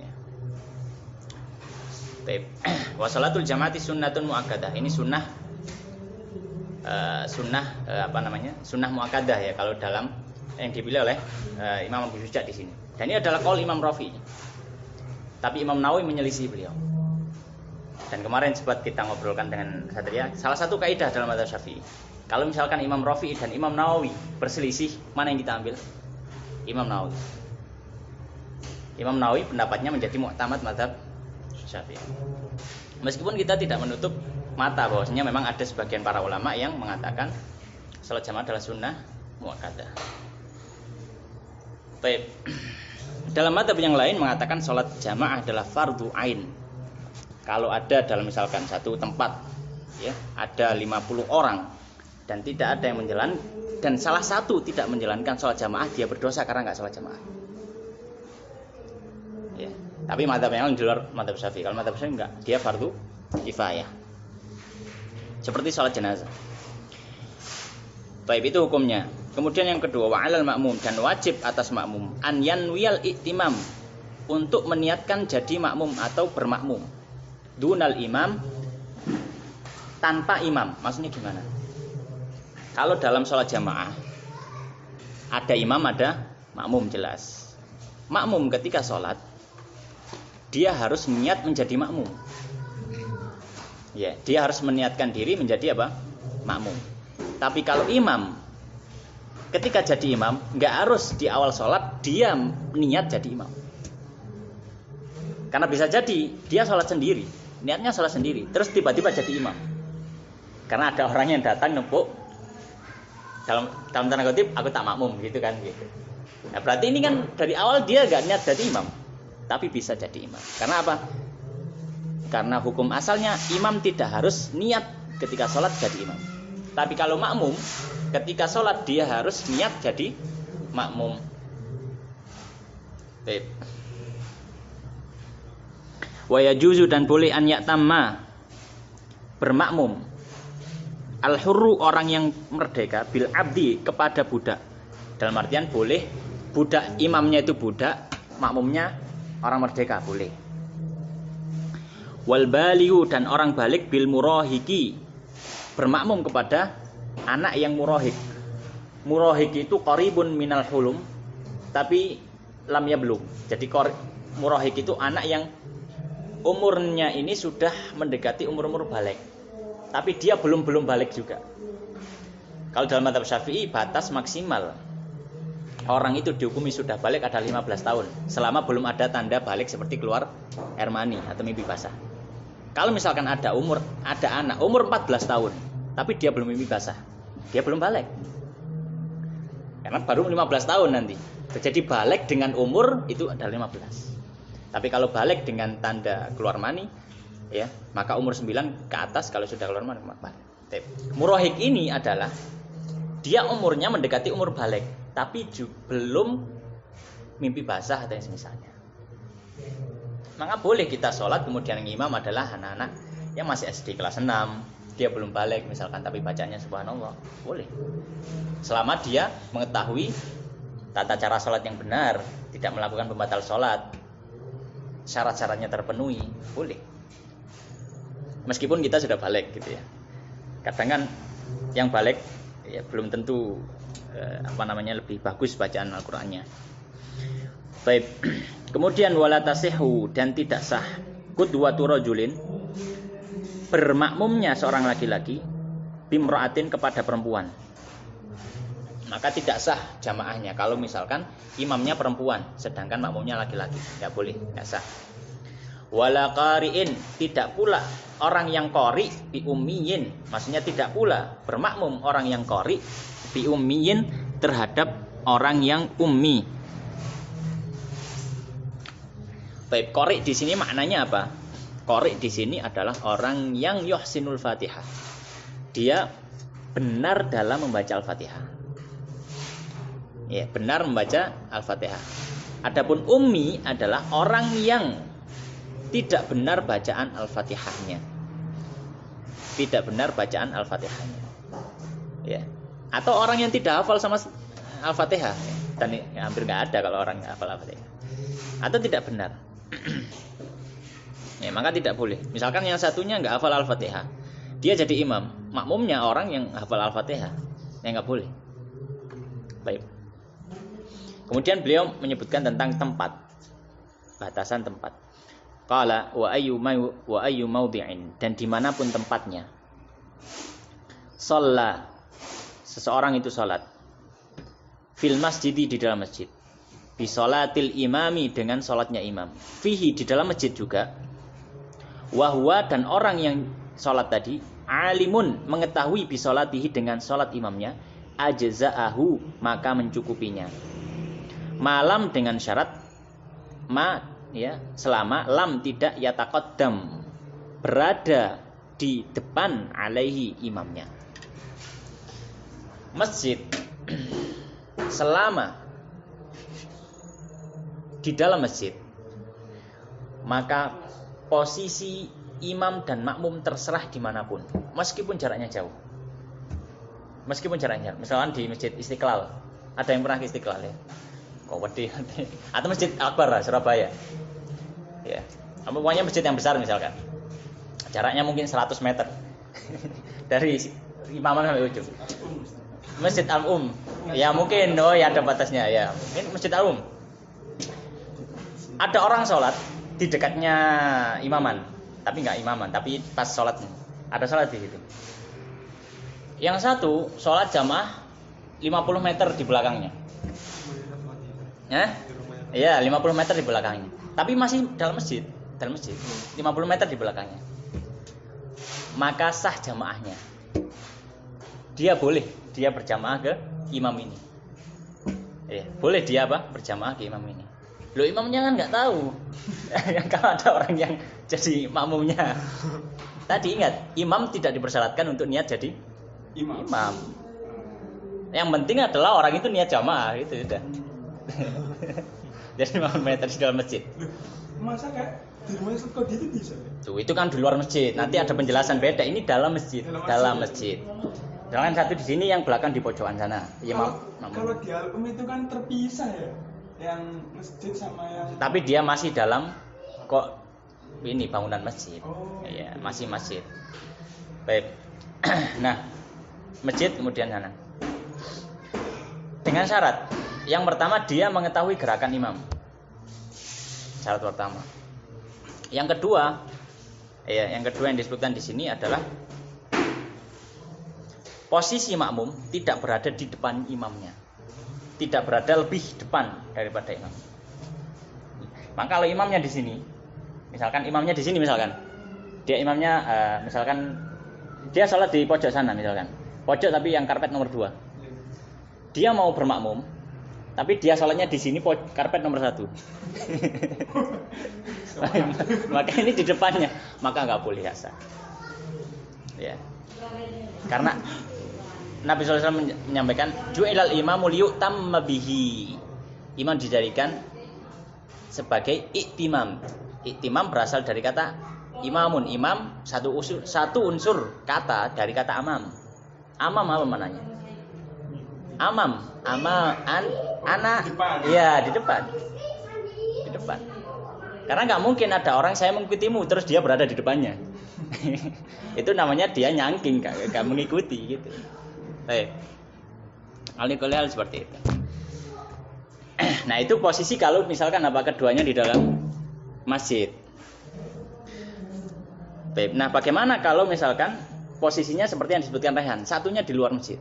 Ya. Wa salatul jamaati sunnatun muakkadah. Ini sunnah sunnah muakkadah ya kalau dalam yang dipilih oleh Imam Abu Syuja di sini. Dan ini adalah qaul Imam Rafi'i. Tapi Imam Nawawi menyelisih beliau. Dan kemarin sempat kita ngobrolkan dengan Satria, salah satu kaidah dalam mazhab Syafi'i. Kalau misalkan Imam Rafi'i dan Imam Nawawi berselisih, mana yang kita ambil? Imam Nawawi. Imam Nawawi pendapatnya menjadi mu'tamad mazhab Syafi'i. Meskipun kita tidak menutup mata bahwasanya memang ada sebagian para ulama yang mengatakan salat jamaah adalah sunnah muakkadah. Baik. Dalam mazhab yang lain mengatakan salat jamaah adalah fardu ain. Kalau ada dalam misalkan satu tempat ya, ada 50 orang dan tidak ada yang menjalankan, dan salah satu tidak menjalankan salat jamaah, dia berdosa karena enggak salat jamaah. Ya. Tapi mazhab yang lain di luar mazhab Syafi'i. Kalau mazhab Syafi'i enggak, dia fardu kifayah. Seperti salat jenazah. Baik, itu hukumnya. Kemudian yang kedua, wa'alal ma'mum, dan wajib atas makmum an yanwiyal i'timam, untuk meniatkan jadi makmum atau bermakmum. Dunal imam, tanpa imam. Maksudnya gimana? Kalau dalam sholat jamaah ada imam, ada makmum, jelas. Makmum ketika sholat dia harus niat menjadi makmum. Ya, dia harus meniatkan diri menjadi apa? Makmum. Tapi kalau imam ketika jadi imam, nggak harus di awal sholat dia niat jadi imam. Karena bisa jadi dia sholat sendiri, niatnya sholat sendiri, terus tiba-tiba jadi imam. Karena ada orang yang datang nempuk, dalam tanda kutip, aku tak makmum gitu kan gitu. Nah, berarti ini kan dari awal dia nggak niat jadi imam, tapi bisa jadi imam. Karena apa? Karena hukum asalnya imam tidak harus niat ketika sholat jadi imam. Tapi kalau makmum, ketika sholat dia harus niat jadi makmum. Baik. Wa yajuzu, dan boleh an ya'tamma, bermakmum, al-hurru, orang yang merdeka, bil abdi, kepada budak. Dalam artian boleh budak, imamnya itu budak, makmumnya orang merdeka, boleh. Wal baliu, dan orang balik, bil murahiki, bermakmum kepada anak yang murahik. Murahik itu qaribun minal hulum, tapi lamnya belum. Jadi murahik itu anak yang umurnya ini sudah mendekati umur-umur balik, tapi dia belum balik juga. Kalau dalam mazhab Syafi'i, batas maksimal orang itu dihukumi sudah balik ada 15 tahun, selama belum ada tanda balik seperti keluar air mani atau mimpi basah. Kalau misalkan ada anak umur 14 tahun, tapi dia belum mimpi basah, dia belum balik. Karena baru 15 tahun nanti. Jadi balik dengan umur itu adalah 15. Tapi kalau balik dengan tanda keluar mani, ya, maka umur 9 ke atas kalau sudah keluar mani, balik. Murahik ini adalah dia umurnya mendekati umur balik, tapi belum mimpi basah atau yang semisalnya. Maka boleh kita sholat, kemudian yang imam adalah anak-anak yang masih SD kelas 6, dia belum balik misalkan, tapi bacanya subhanallah, boleh. Selama dia mengetahui tata cara sholat yang benar, tidak melakukan pembatal sholat, syarat-syaratnya terpenuhi, boleh. Meskipun kita sudah balik gitu ya. Kadang kan yang balik ya belum tentu lebih bagus bacaan Al-Qur'annya. Baik. Kemudian wala tasihhu, dan tidak sah qudwatu rajulin, bermakmumnya seorang laki-laki, bimra'atin, kepada perempuan. maka tidak sah jamaahnya. Kalau misalkan imamnya perempuan sedangkan makmumnya laki-laki, enggak boleh, enggak sah. Wala qari'in, tidak pula orang yang qari bi ummiyin, maksudnya tidak pula bermakmum orang yang qari bi ummiyin terhadap orang yang ummi. Baik, qari di sini maknanya apa? Qari di sini adalah orang yang yuhsinul Fatihah. Dia benar dalam membaca Al-Fatihah. Ya, benar membaca Al-Fatihah. Adapun ummi adalah orang yang tidak benar bacaan Al-Fatihahnya. Tidak benar bacaan Al-Fatihahnya. Ya. Atau orang yang tidak hafal sama Al-Fatihah. Dan hampir nggak ada kalau orang nggak hafal Al-Fatihah. Atau tidak benar. Ya, maka tidak boleh. Misalkan yang satunya nggak hafal Al-Fatihah, dia jadi imam, makmumnya orang yang hafal Al-Fatihah, ya nggak boleh. Baik. Kemudian beliau menyebutkan tentang tempat, batasan tempat. Qala wa ayyu maudhi'in, dan dimanapun tempatnya. Shalla, seseorang itu salat. Fil masjidi, di dalam masjid. Bi sholatil imami, dengan salatnya imam. Fihi, di dalam masjid juga. Wa huwa, dan orang yang salat tadi alimun, mengetahui bi sholatihi, dengan salat imamnya, ajza'ahu, maka mencukupinya. Malam, dengan syarat ya, selama lam tidak yataqaddam, berada di depan alaihi, imamnya. Masjid selama di dalam masjid, maka posisi imam dan makmum terserah dimanapun, meskipun jaraknya jauh. Meskipun jaraknya jauh. Misalkan di Masjid Istiqlal, ada yang pernah ke Istiqlal ya? Atau Masjid Akbar Surabaya. Ya. Pokoknya masjid yang besar misalkan. Jaraknya mungkin 100 meter. Dari imaman sampai ujung. Masjid Al-Um. Ya mungkin, ya ada batasnya ya. Mungkin Masjid Al-Um. Ada orang sholat di dekatnya imaman, tapi nggak imaman, tapi pas sholatnya. Ada sholat di situ. Yang satu sholat jamaah 50 meter di belakangnya. Iya, 50 meter di belakangnya. Tapi masih dalam masjid, 50 meter di belakangnya. Maka sah jamaahnya. Dia boleh, dia berjamaah ke imam ini. Boleh dia berjamaah ke imam ini. Loh, imamnya kan nggak tahu. Kalau ada orang yang jadi makmumnya. Tadi ingat, imam tidak dipersyaratkan untuk niat jadi imam. Yang penting adalah orang itu niat jamaah, itu sudah. Jadi 50 meter di dalam masjid. Masa kayak di rumah kok itu bisa? Tuh, itu kan di luar masjid. Nanti ada penjelasan beda. Ini dalam masjid. Dalam masjid. Jangan satu di sini, yang belakang di pojokan sana. Kalau di Al-Um itu kan terpisah ya, yang masjid sama yang. Tapi dia masih dalam ini bangunan masjid. Iya, masih masjid. Baik. Nah, masjid kemudian sana. Dengan syarat. Yang pertama, dia mengetahui gerakan imam. Syarat pertama. Yang kedua yang disebutkan di sini adalah posisi makmum tidak berada di depan imamnya. Tidak berada lebih depan daripada imam. Maka kalau imamnya di sini, misalkan imamnya di sini dia imamnya misalkan dia sholat di pojok sana misalkan. Pojok tapi yang karpet nomor 2. Dia mau bermakmum, tapi dia sholatnya di sini karpet nomor 1. Maka ini di depannya, maka nggak boleh sah. Ya. Karena Nabi SAW menyampaikan, ju'ilal imamu liyu'tamma bihi. Imam dijadikan sebagai iktimam. Iktimam berasal dari kata imamun. Imam satu unsur kata dari kata amam. Amam apa mananya? Amam, anak, ya di depan. Karena nggak mungkin ada orang saya mengikutimu terus dia berada di depannya. Itu namanya dia nyangking, nggak mengikuti gitu. Baik, al-iqlal seperti itu. Nah itu posisi kalau misalkan keduanya di dalam masjid. Baik, nah bagaimana kalau misalkan posisinya seperti yang disebutkan Rehan, satunya di luar masjid?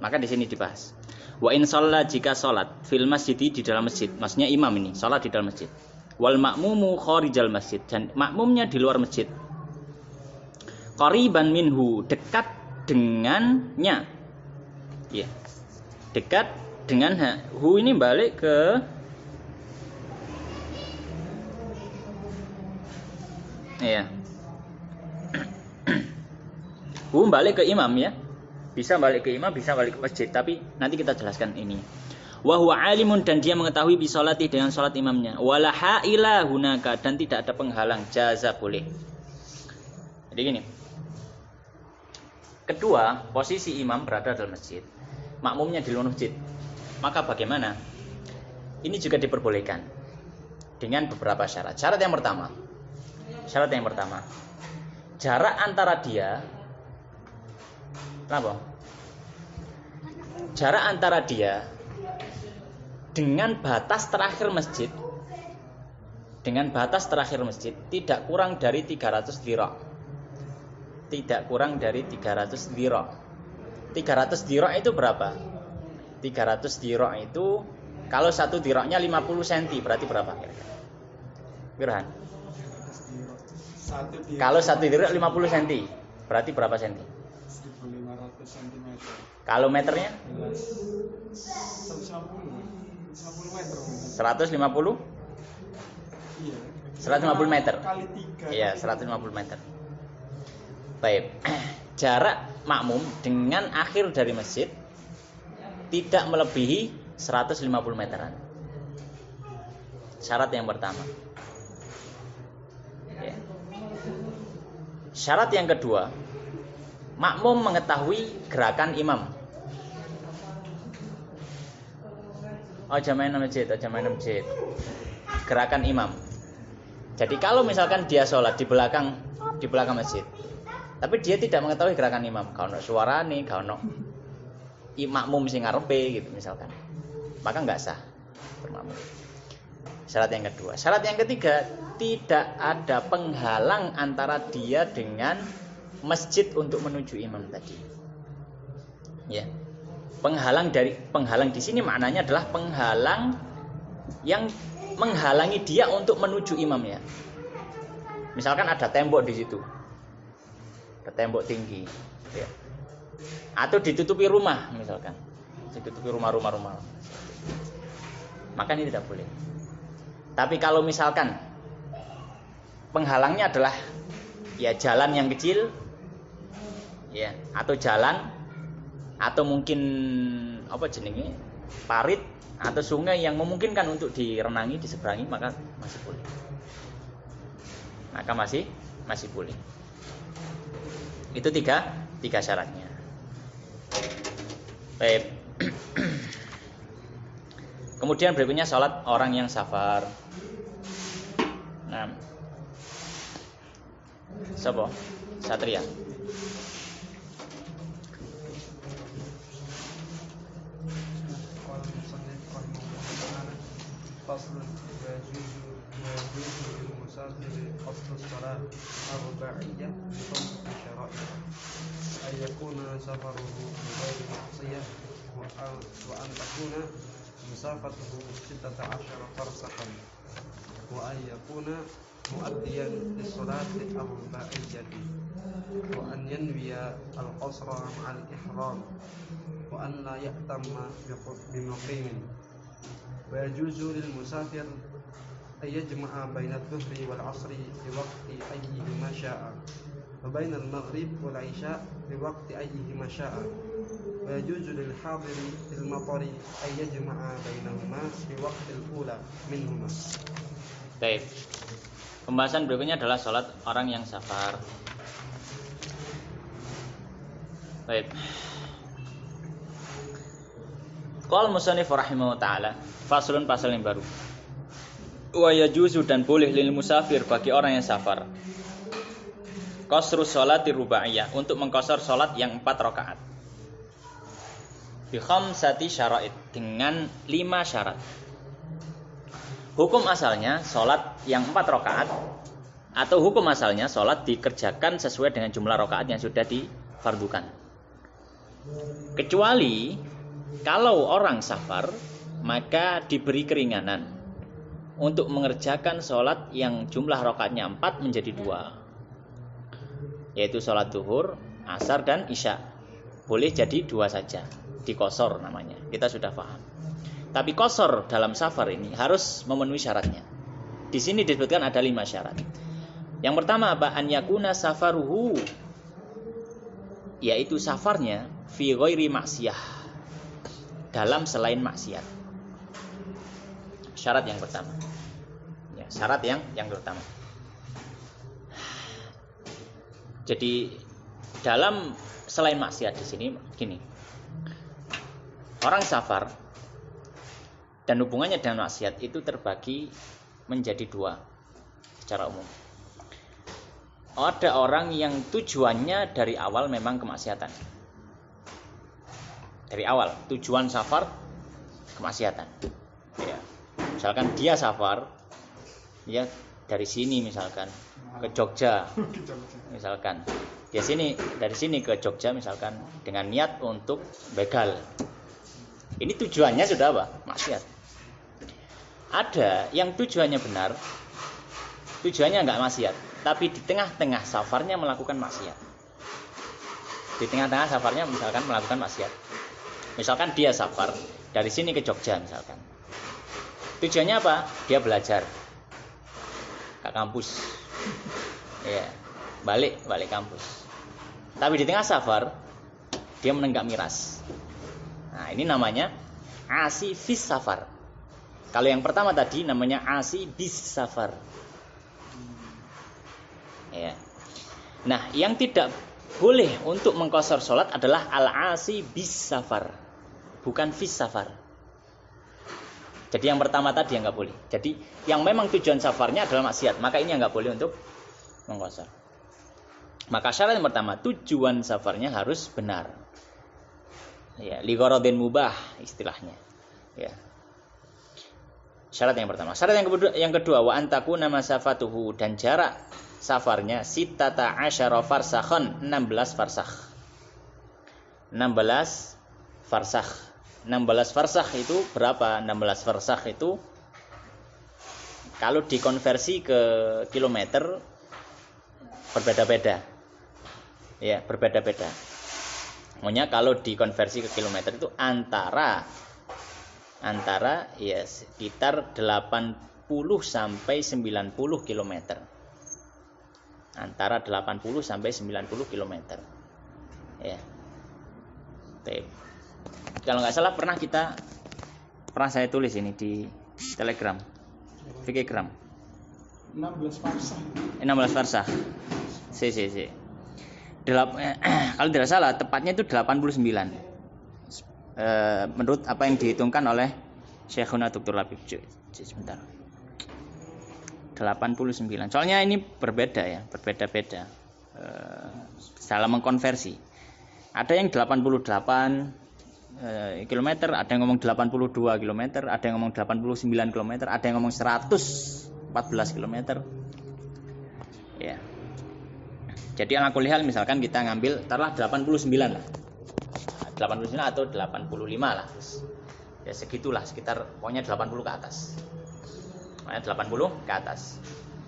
Maka di sini dibahas. Wa in shalla jika salat fil masjid di dalam masjid. Maksudnya imam ini salat di dalam masjid. Wal ma'mumu kharijal masjid, dan makmumnya di luar masjid. Qariban minhu, dekat dengannya. Ya. Dekat dengan hu ini balik ke ya. Hu balik ke imam ya. Bisa balik ke imam, bisa balik ke masjid, tapi nanti kita jelaskan ini. Wa huwa alimun, dan dia mengetahui bi sholati dengan salat imamnya. Wala haila hunaka, dan tidak ada penghalang, jaza boleh. Jadi gini. Kedua, posisi imam berada dalam masjid, makmumnya di luar masjid. Maka bagaimana? Ini juga diperbolehkan dengan beberapa syarat. Syarat yang pertama, jarak antara dia, kenapa? Jarak antara dia dengan batas terakhir masjid, tidak kurang dari 300 dhira'. Tidak kurang dari 300 dhira'. 300 dhira' itu berapa? 300 dhira' itu kalau satu dhira'nya 50 cm, berarti berapa kira-kira? Kirahan? Kalau satu dhira' 50 cm, berarti berapa cm? 1500 cm. Kalau meternya? 150 meter. 150? Iya. 150 meter. Kali 3. Iya, 150 meter. Baik. Jarak makmum dengan akhir dari masjid tidak melebihi 150 meteran. Syarat yang pertama. Ya. Syarat yang kedua, makmum mengetahui gerakan imam. Aja main masjid. Gerakan imam. Jadi kalau misalkan dia sholat di belakang masjid, tapi dia tidak mengetahui gerakan imam, gak ono suarane, gak ono makmum sing ngarepe gitu misalkan, maka nggak sah bermakmum. Syarat yang kedua. Syarat yang ketiga, tidak ada penghalang antara dia dengan masjid untuk menuju imam tadi. Ya. Penghalang di sini maknanya adalah penghalang yang menghalangi dia untuk menuju imamnya. Misalkan ada tembok di situ. Ada tembok tinggi, ya. Atau ditutupi rumah misalkan. Ditutupi rumah-rumah. Maka ini tidak boleh. Tapi kalau misalkan penghalangnya adalah ya jalan yang kecil, ya, atau jalan, atau mungkin apa jenenge parit atau sungai yang memungkinkan untuk direnangi, diseberangi, maka masih boleh. Maka masih boleh. Itu tiga syaratnya. Baik. Kemudian berikutnya sholat orang yang safar. Nah, siapa? Satria. فصل ويجوز للمسافر قصد الصلاة الرباعية بخمسة شرائط: أن يكون سفره بغير معصية، وأن تكون مسافته 16 فرسخا، وأن يكون مؤديا للصلاة الرباعية، وأن ينوي القصر مع الإحرام، وأن لا يأتم بمقيم. ويجوز للمسافر أن يجمع بين الظهر والعصر بوقت أيهما شاء، وبين المغرب والعشاء بوقت أيهما شاء. ويجوز للحاضر في المطر أن يجمع بينهما بوقت الأولى منهما. Baik. Pembahasan berikutnya adalah sholat orang yang safar. Baik. Qala musannif rahimahu ta'ala, faslun, pasal yang baru. Wa yajuzu, dan boleh lil musafir, bagi orang yang safar, qasru sholati rubaiyah, untuk mengqasar salat yang 4 rakaat. Bi khamsati syara'id, dengan 5 syarat. Hukum asalnya salat yang 4 rakaat, atau hukum asalnya salat dikerjakan sesuai dengan jumlah rakaat yang sudah difardukan. Kecuali kalau orang safar, maka diberi keringanan untuk mengerjakan sholat yang jumlah rakaatnya 4 menjadi 2, yaitu sholat zuhur, asar, dan isya. Boleh jadi 2 saja, dikosor namanya, kita sudah paham. Tapi kosor dalam safar ini harus memenuhi syaratnya. Di sini disebutkan ada 5 syarat. Yang pertama apa? An yakuna safaruhu, yaitu safarnya fi ghairi maksiyah, dalam selain maksiat. Syarat yang pertama. Ya, syarat yang pertama. Jadi dalam selain maksiat di sini gini. Orang safar dan hubungannya dengan maksiat itu terbagi menjadi 2 secara umum. Ada orang yang tujuannya dari awal memang kemaksiatan. Dari awal tujuan safar kemaksiatan. Ya. Misalkan dia safar, ya dari sini misalkan ke Jogja, misalkan dari sini ke Jogja misalkan dengan niat untuk begal. Ini tujuannya sudah apa? Maksiat. Ada yang tujuannya benar, tujuannya enggak maksiat, tapi di tengah-tengah safarnya melakukan maksiat. Di tengah-tengah safarnya misalkan melakukan maksiat. Misalkan dia safar dari sini ke Jogja misalkan. Tujuannya apa? Dia belajar ke kampus. Ya, balik kampus. Tapi di tengah safar dia menenggak miras. Nah, ini namanya asi fis safar. Kalau yang pertama tadi namanya asi bis safar. Ya. Nah, yang tidak boleh untuk mengqashar sholat adalah al-asi bis safar, bukan fis safar. Jadi yang pertama tadi yang nggak boleh. Jadi yang memang tujuan safarnya adalah maksiat, maka ini yang nggak boleh untuk mengqashar. Maka syarat yang pertama, tujuan safarnya harus benar. Ya, li gharadin mubah istilahnya. Ya. Syarat yang pertama. Syarat yang kedua wa antakuna masafatuhu, dan jarak safarnya sittata asyara farsakhan, 16 farsakh. 16 farsakh. 16 farsakh itu berapa? 16 farsakh itu kalau dikonversi ke kilometer berbeda-beda. Ya, berbeda-beda. Makanya kalau dikonversi ke kilometer itu antara ya sekitar 80 sampai 90 km. Antara 80 sampai 90 km. Ya. Baik. Kalau nggak salah pernah saya tulis ini di Telegram. Fikirgram. 16 farsah. 16 farsah. Kalau tidak salah tepatnya itu 89. Menurut apa yang dihitungkan oleh Syekhuna Dr. Labib. Sebentar. 89. Soalnya ini berbeda ya, berbeda-beda dalam mengkonversi. Ada yang 88 km, ada yang ngomong 82 km, ada yang ngomong 89 km, ada yang ngomong 114 km. Ya. Jadi ala kulli hal misalkan kita ngambil taruhlah 89 lah. 89 atau 85 lah. Ya segitulah, sekitar pokoknya 80 ke atas. Pokoknya 80 ke atas.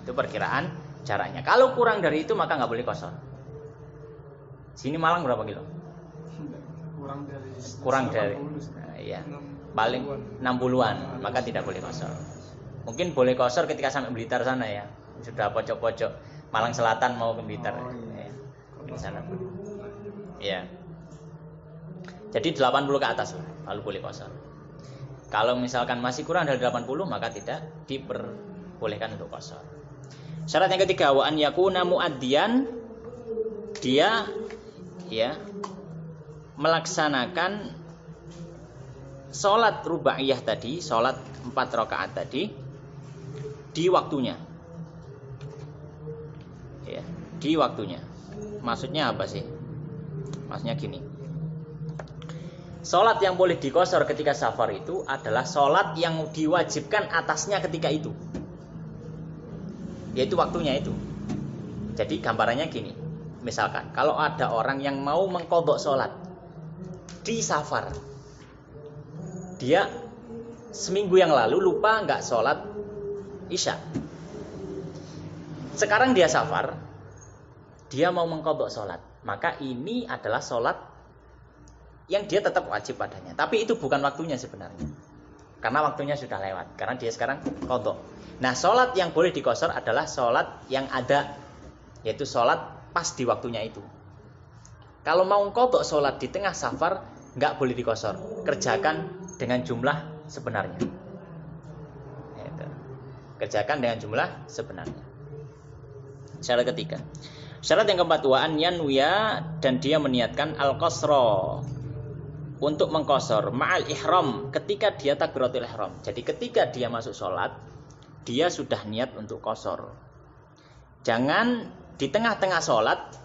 Itu perkiraan jaraknya. Kalau kurang dari itu maka nggak boleh qashar. Sini Malang berapa kilo? Kurang dari ya. Paling 60-an, maka tidak boleh qashar. Mungkin boleh qashar ketika sampai Blitar sana ya. Sudah pojok-pojok Malang Selatan mau ke Blitar. Ya. Di sana. Ya. Jadi 80 ke atas lah, lalu boleh qashar. Kalau misalkan masih kurang dari 80 maka tidak diperbolehkan untuk qashar. Syarat yang ketiga wa an yakuna muaddiyan, dia ya melaksanakan sholat rubaiyah tadi, sholat 4 rakaat tadi di waktunya. Ya, di waktunya. Maksudnya apa sih? Maksudnya gini. Sholat yang boleh diqashar ketika safar itu adalah sholat yang diwajibkan atasnya ketika itu, yaitu waktunya itu. Jadi gambarannya gini. Misalkan kalau ada orang yang mau mengqadha sholat, di safar. Dia seminggu yang lalu lupa nggak sholat isya. Sekarang dia safar, dia mau mengqadha sholat. Maka ini adalah sholat yang dia tetap wajib padanya. Tapi itu bukan waktunya sebenarnya. Karena waktunya sudah lewat. Karena dia sekarang qadha. Nah, sholat yang boleh dikosor adalah sholat yang ada, yaitu sholat pas di waktunya itu. Kalau mau qadha sholat di tengah safar, nggak boleh dikosor. Kerjakan dengan jumlah sebenarnya. Itu. Kerjakan dengan jumlah sebenarnya. Syarat ketiga. Syarat yang keempat, wa an yanwiya, dan dia meniatkan al-qasra, untuk mengqasar ma'al ihram, ketika dia takbiratul ihram. Jadi ketika dia masuk sholat, dia sudah niat untuk qasar. Jangan di tengah-tengah sholat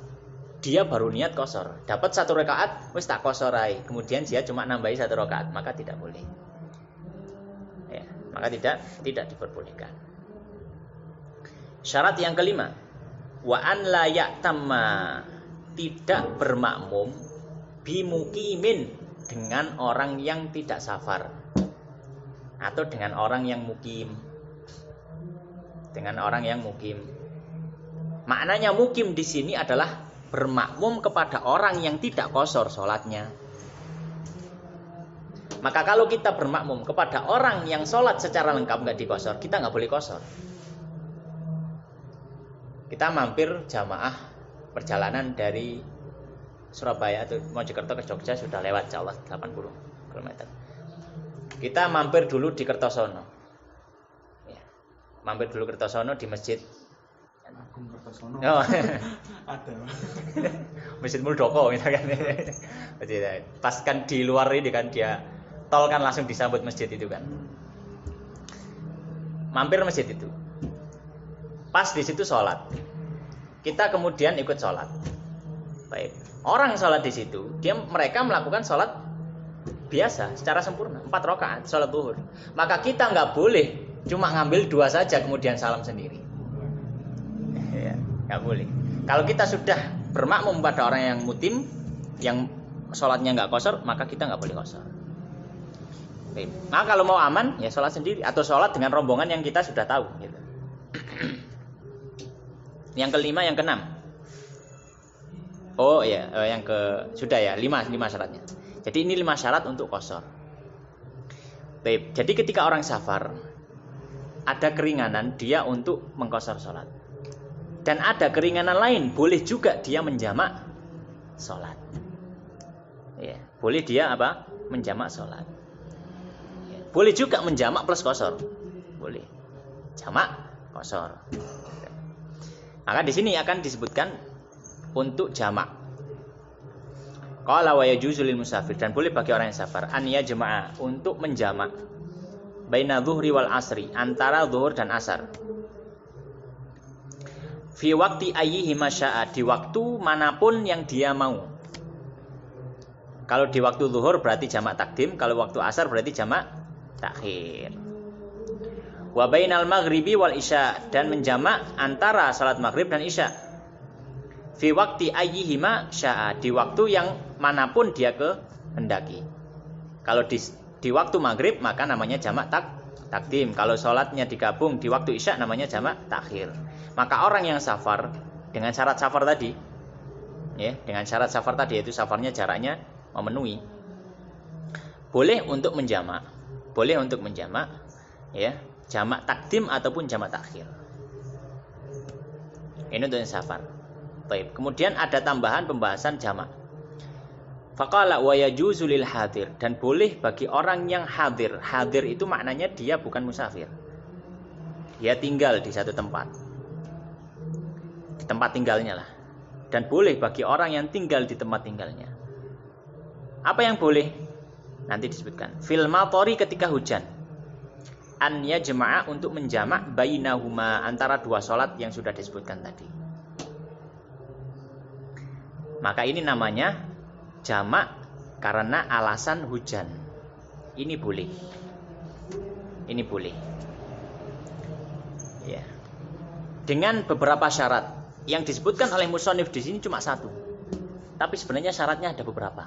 dia baru niat qasar. Dapat 1 rakaat, wis tak qasar ae. Kemudian dia cuma nambahi 1 rakaat, maka tidak boleh. Ya, maka tidak diperbolehkan. Syarat yang kelima, wa an la ya'tamma, tidak bermakmum bimukimin, dengan orang yang tidak safar, atau dengan orang yang mukim. Dengan orang yang mukim. Maknanya mukim di sini adalah bermakmum kepada orang yang tidak qasar sholatnya. Maka kalau kita bermakmum kepada orang yang sholat secara lengkap nggak diqasar, kita nggak boleh qasar. Kita mampir jamaah perjalanan dari Surabaya atau Mojokerto ke Jogja sudah lewat insyaallah 80 km. Kita mampir dulu di Kertosono. Ya. Mampir dulu Kertosono di Masjid Agung Kertosono. Oh. Ada. Masjid Muldoko misalkan. Pas kan di luar ini kan dia tol kan langsung disambut masjid itu kan. Mampir masjid itu. Pas di situ sholat. Kita kemudian ikut sholat. Baik. Orang sholat di situ, mereka melakukan sholat biasa secara sempurna, 4 rakaat sholat zuhur. Maka kita nggak boleh cuma ngambil 2 saja kemudian salam sendiri. Ya, nggak boleh. Kalau kita sudah bermakmum pada orang yang mutim, yang sholatnya nggak qasar, maka kita nggak boleh qasar. Nah kalau mau aman, ya sholat sendiri atau sholat dengan rombongan yang kita sudah tahu. Gitu. Yang kelima, yang keenam. Oh ya, yang ke sudah ya 5 syaratnya. Jadi ini 5 syarat untuk qasar. Baik, jadi ketika orang safar ada keringanan dia untuk mengqasar sholat. Dan ada keringanan lain, boleh juga dia menjamak sholat. Ya, boleh dia apa? Menjamak sholat. Ya, boleh juga menjamak plus qasar. Boleh. Jamak qasar. Maka di sini akan disebutkan untuk jamak. Qala wa yajuzu lil musafir, dan boleh bagi orang yang safar an yajma'a, untuk menjamak baina dhuhri wal asri, antara zuhur dan asar. Fi waqti ayyihi masya'a, di waktu manapun yang dia mau. Kalau di waktu zuhur berarti jamak takdim, kalau waktu asar berarti jamak takhir. Wa bainal maghribi wal isya, dan menjamak antara salat maghrib dan isya. Fi waqti ayyihima sya'a, di waktu yang manapun dia kehendaki. Kalau di waktu maghrib maka namanya jamak takdim. Kalau sholatnya digabung di waktu isya namanya jamak takhir. Maka orang yang safar dengan syarat safar tadi, ya, dengan syarat safar tadi yaitu safarnya jaraknya memenuhi, boleh untuk menjamak, ya, jamak takdim ataupun jamak takhir. Ini untuk yang safar. Baik. Kemudian ada tambahan pembahasan jamak. Faqala wa yajuzu lil hadir, dan boleh bagi orang yang hadir. Hadir itu maknanya dia bukan musafir. Dia tinggal di satu tempat. Di tempat tinggalnya lah. Dan boleh bagi orang yang tinggal di tempat tinggalnya. Apa yang boleh? Nanti disebutkan. Fil matori, ketika hujan. An yajma'a, untuk menjamak bainahuma, antara 2 sholat yang sudah disebutkan tadi. Maka ini namanya jamak karena alasan hujan. Ini boleh. Ini boleh. Ya. Dengan beberapa syarat yang disebutkan oleh musannif di sini cuma 1. Tapi sebenarnya syaratnya ada beberapa.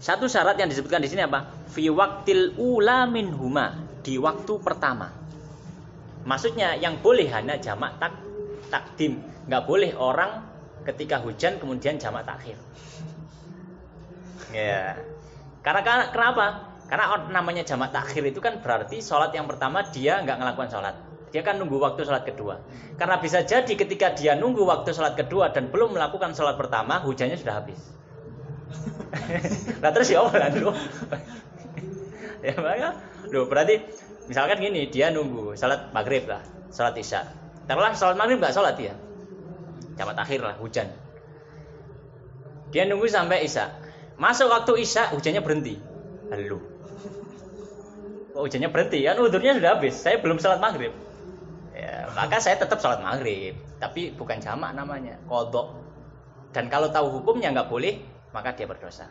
Satu syarat yang disebutkan di sini apa? Fi waqtil ula minhuma, di waktu pertama. Maksudnya yang boleh hanya jamak takdim, nggak boleh orang ketika hujan kemudian jamak takhir. Ya. Karena kenapa? Karena namanya jamak takhir itu kan berarti sholat yang pertama dia nggak ngelakukan sholat. Dia kan nunggu waktu sholat kedua. Karena bisa jadi ketika dia nunggu waktu sholat kedua dan belum melakukan sholat pertama, hujannya sudah habis. Nah terus ya Allah dulu. Ya maka, berarti misalkan gini, dia nunggu sholat maghrib lah, sholat isya. Taruhlah sholat maghrib nggak sholat dia, jamak takhir lah, hujan. Dia nunggu sampai isya. Masuk waktu isya, hujannya berhenti. Halo. Kok hujannya berhenti? Kan udhurnya sudah habis. Saya belum sholat maghrib. Ya, maka saya tetap sholat maghrib, tapi bukan jamak namanya, qadha. Dan kalau tahu hukumnya nggak boleh, maka dia berdosa.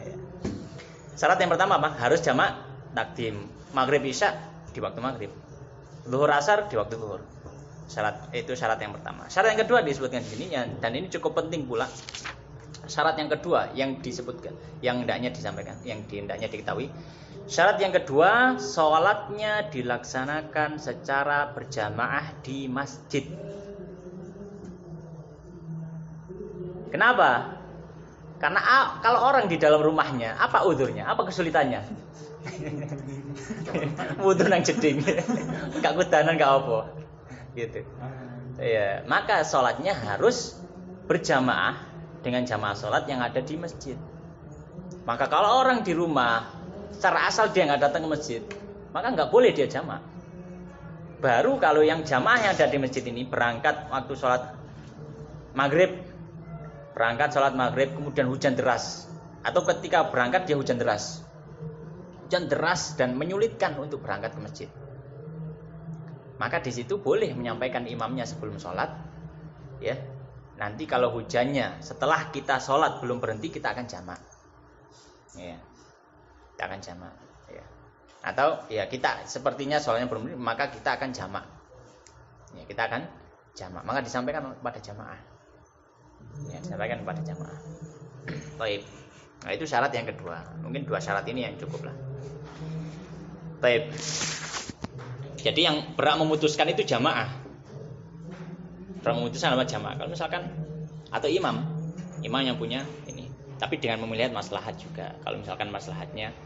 Ya. Syarat yang pertama apa? Harus jamak takdim. Maghrib isya di waktu maghrib. Zuhur asar di waktu zuhur. Itu syarat yang pertama. Syarat yang kedua disebutkan di sini, dan ini cukup penting pula. Syarat yang kedua yang disebutkan, yang hendaknya disampaikan, yang hendaknya diketahui. Syarat yang kedua, sholatnya dilaksanakan secara berjamaah di masjid. Kenapa? Karena kalau orang di dalam rumahnya, apa udhurnya? Apa kesulitannya? Wudhu nang jeding, gak kudanan gak apa, gitu. Ya, maka sholatnya harus berjamaah dengan jamaah sholat yang ada di masjid. Maka kalau orang di rumah, secara asal dia nggak datang ke masjid, maka nggak boleh dia jamaah. Baru kalau yang jamaah yang ada di masjid ini berangkat waktu sholat maghrib, kemudian hujan deras, atau ketika berangkat dia hujan deras dan menyulitkan untuk berangkat ke masjid, maka di situ boleh menyampaikan imamnya sebelum sholat, ya. Nanti kalau hujannya setelah kita sholat belum berhenti, kita akan jamak, ya. Kita akan jamak, ya. Atau ya kita sepertinya sholatnya belum berhenti, maka kita akan jamak, ya, kita akan jamak. Maka disampaikan kepada jamaah, ya, disampaikan kepada jamaah. Baik. Nah itu syarat yang kedua. Mungkin dua syarat ini yang cukup lah. Baik. Jadi yang berhak memutuskan itu jamaah. Berhak memutuskan apa jamaah. Kalau misalkan atau imam yang punya ini. Tapi dengan memilihat maslahat juga. Kalau misalkan maslahatnya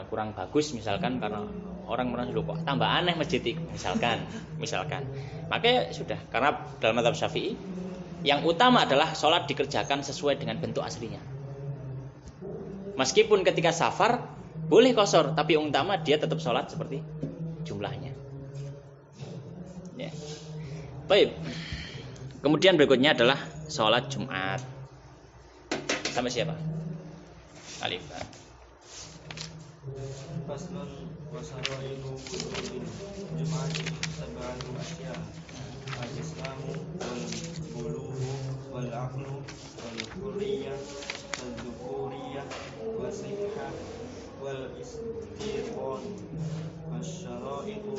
kurang bagus, misalkan karena orang merasa kok tambah aneh masjid itu, misalkan. Maka sudah, karena dalam mazhab Syafi'i yang utama adalah sholat dikerjakan sesuai dengan bentuk aslinya. Meskipun ketika safar boleh qashar, tapi yang utama dia tetap sholat seperti jumlahnya. Ya. Baik. Kemudian berikutnya adalah sholat Jumat. Sama siapa? Alif. Faslun wa saraihu Jum'ati sab'atu asya. Al-Islamu wal bulughu wal aqlu wal hurriyah wal dhukuriyah wal sihhah wal istiqan wal syara'itu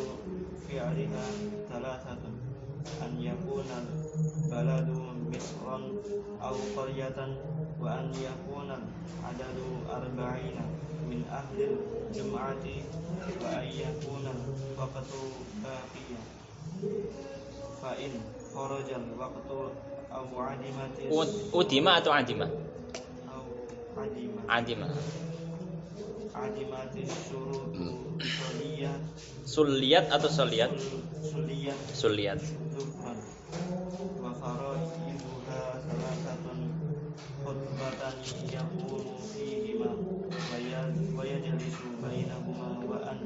fi'liha thalathatun an yakuna baladu misran aw qaryatan wa an yakuna adadu arba'ina min ahli jum'ati wa an yakuna waqtu baqiyah fa in kharajal waqtu aw adimati udima atau adima? Adima adimati syurutu Sulliyat atau soliyat? Sulliyat. Wa faraiduha salasatun khutbatan yakunu fihima wa yajlisu bainahuma wa an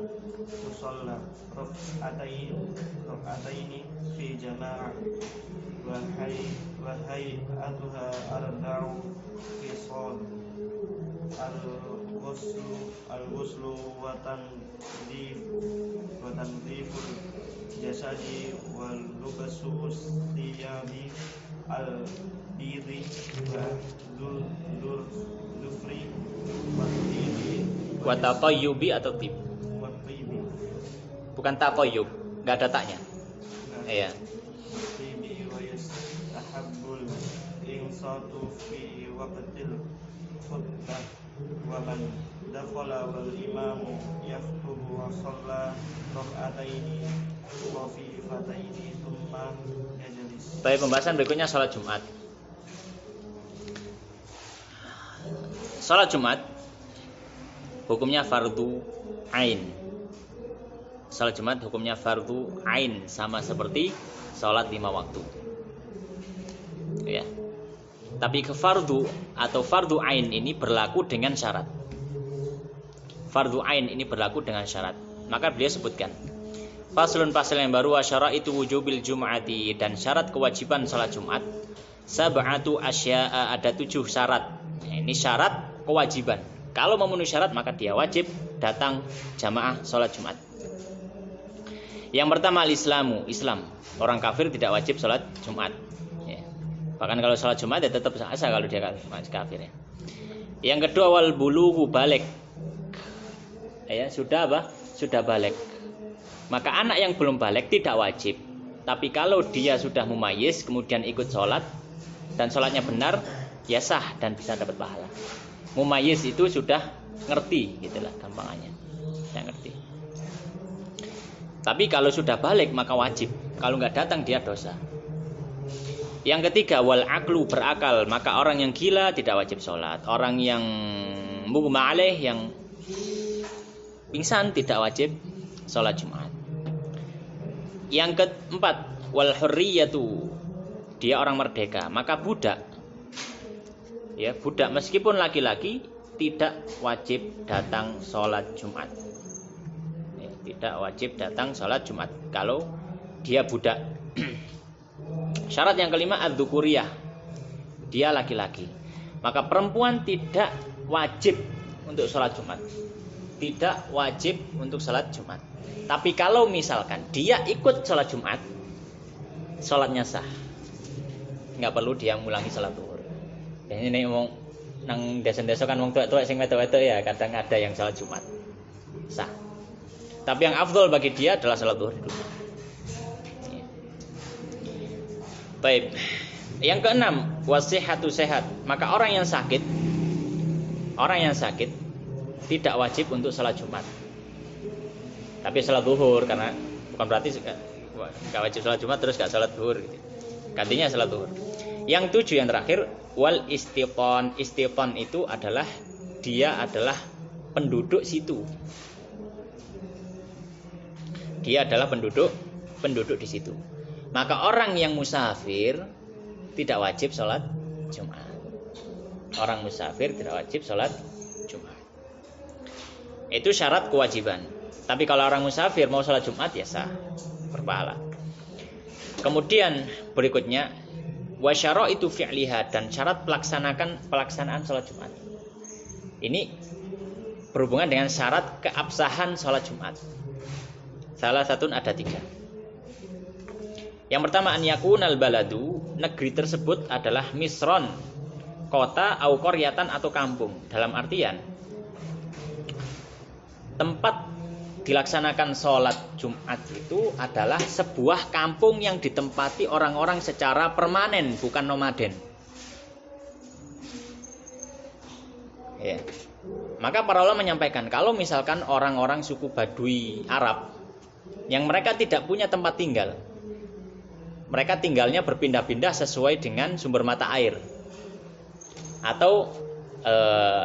tusalla rak'ataini fi jama'ah wa hay'atuha arba'u fisal al-ghuslu wa tanziful jasadi wal lubasu thiyabi al-bidhi wa dhufri wa tibi Wa taqayyubi atau tib? wa tibi Bukan taqayyub, enggak ada taknya. Iya. tibi wa yastahabbul insatu fi waqtil khutbah wa man dakhala wal imamu yakhutubu wa shalla rak'ataini khafifataini thumma yajlis. Baik, pembahasan berikutnya salat Jumat. Salat Jumat hukumnya fardu ain. Salat Jumat hukumnya fardu ain, sama seperti salat 5 waktu. Ya. Tapi fardu atau fardu ain ini berlaku dengan syarat. Fardu ain ini berlaku dengan syarat. Maka beliau sebutkan faslun, pasal yang baru, wasyaraitu wujubil jum'ati, dan syarat kewajiban salat Jumat sab'atu asya'a, ada 7 syarat. Ini syarat kewajiban. Kalau memenuhi syarat maka dia wajib datang jamaah salat Jumat. Yang pertama al-islamu, Islam. Orang kafir tidak wajib salat Jumat. Ya. Bahkan kalau salat Jumat ya tetap sah kalau dia kafir. Ya. Yang kedua wal bulughu, balik. Ya, sudah apa? Sudah balik. Maka anak yang belum balik tidak wajib. Tapi kalau dia sudah mumayyiz kemudian ikut sholat dan sholatnya benar, ya sah dan bisa dapat pahala. Mumayyiz itu sudah ngerti, gitulah gampangannya. Sudah ngerti. Tapi kalau sudah balik maka wajib. Kalau nggak datang dia dosa. Yang ketiga wal aqlu, berakal. Maka orang yang gila tidak wajib sholat. Orang yang mughma alaih, yang pingsan, tidak wajib sholat Jumat. Yang keempat wal hurriyatu, dia orang merdeka. Maka budak, ya budak meskipun laki-laki tidak wajib datang sholat Jumat. Ya, tidak wajib datang sholat Jumat kalau dia budak. Syarat yang kelima adzukuriyah, dia laki-laki. Maka perempuan tidak wajib untuk sholat Jumat. Tidak wajib untuk sholat Jumat. Tapi kalau misalkan dia ikut sholat Jumat, sholatnya sah. Nggak perlu dia ngulangi sholat zuhur. Ini mau nang desa-desa kan wong tua-tua sing wedok-wedok ya, kadang ada yang sholat Jumat. Sah. Tapi yang afdol bagi dia adalah sholat zuhur dulu. Baik. Yang keenam, wasihatu, sehat. Maka orang yang sakit tidak wajib untuk sholat Jumat. Tapi sholat zuhur, karena bukan berarti nggak wajib sholat Jumat terus nggak sholat zuhur. Gitu. Gantinya sholat zuhur. Yang 7 yang terakhir, wal istiqon. Istiqon itu adalah dia adalah penduduk situ. Dia adalah penduduk di situ. Maka orang yang musafir tidak wajib sholat Jumat. Orang musafir tidak wajib sholat Jumat. Itu syarat kewajiban. Tapi kalau orang musafir mau sholat Jumat ya sah, berpahala. Kemudian berikutnya wasyaraitu fi'liha, dan syarat pelaksanaan sholat Jumat. Ini berhubungan dengan syarat keabsahan sholat Jumat. Salah satu ada 3. Yang pertama an yakunal baladu, negeri tersebut adalah misron, kota, au qaryatan atau kampung. Dalam artian tempat dilaksanakan sholat Jumat itu adalah sebuah kampung yang ditempati orang-orang secara permanen, bukan nomaden. Ya. Maka para ulama menyampaikan kalau misalkan orang-orang suku Badui Arab yang mereka tidak punya tempat tinggal, mereka tinggalnya berpindah-pindah sesuai dengan sumber mata air atau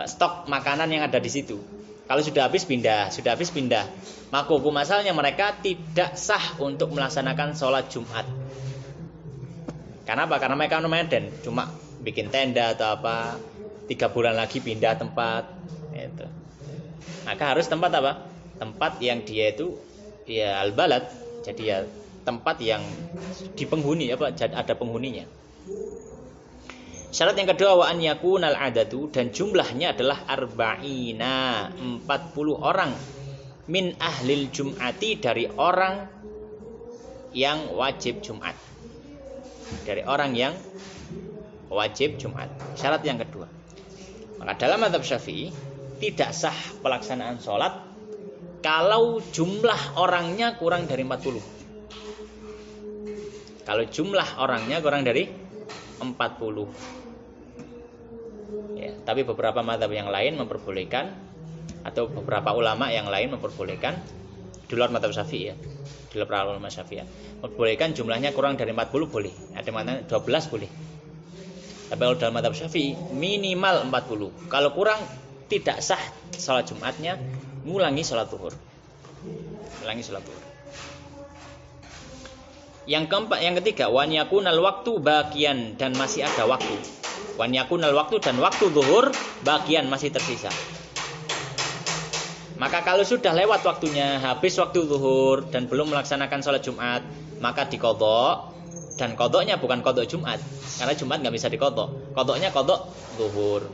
stok makanan yang ada di situ. Kalau sudah habis pindah. Maka hukum asalnya mereka tidak sah untuk melaksanakan sholat Jumat. Karena apa? Karena mereka nomaden, cuma bikin tenda atau apa, 3 bulan lagi pindah tempat. Itu. Maka harus tempat apa? Tempat yang dia itu ya al-balad, jadi ya tempat yang dipenghuni apa? Ada penghuninya. Syarat yang kedua wa an yakunal adadu, dan jumlahnya adalah arba'ina, 40 orang, min ahlil jum'ati, dari orang yang wajib Jumat. Dari orang yang wajib Jumat. Syarat yang kedua. Maka dalam mazhab Syafi'i tidak sah pelaksanaan sholat kalau jumlah orangnya kurang dari 40. Kalau jumlah orangnya kurang dari 40. Ya, Tapi beberapa mazhab yang lain memperbolehkan, atau beberapa ulama yang lain memperbolehkan di luar mazhab Syafi'i ya. Di luar ulama Syafi'i ya. Memperbolehkan jumlahnya kurang dari 40 boleh. Ada mana 12 boleh. Tapi kalau dalam mazhab Syafi'i minimal 40. Kalau kurang tidak sah salat Jumatnya, ngulangi salat zuhur. Ulangi salat zuhur. Yang keempat, yang ketiga, wan yakunal waktu bagian dan masih ada waktu. Wan yakunal waktu dan waktu zuhur bagian masih tersisa. Maka kalau sudah lewat waktunya, habis waktu zuhur dan belum melaksanakan salat Jumat, maka diqadha. Dan qadhanya bukan qadha Jumat, karena Jumat nggak bisa diqadha. Qadhanya qadha zuhur.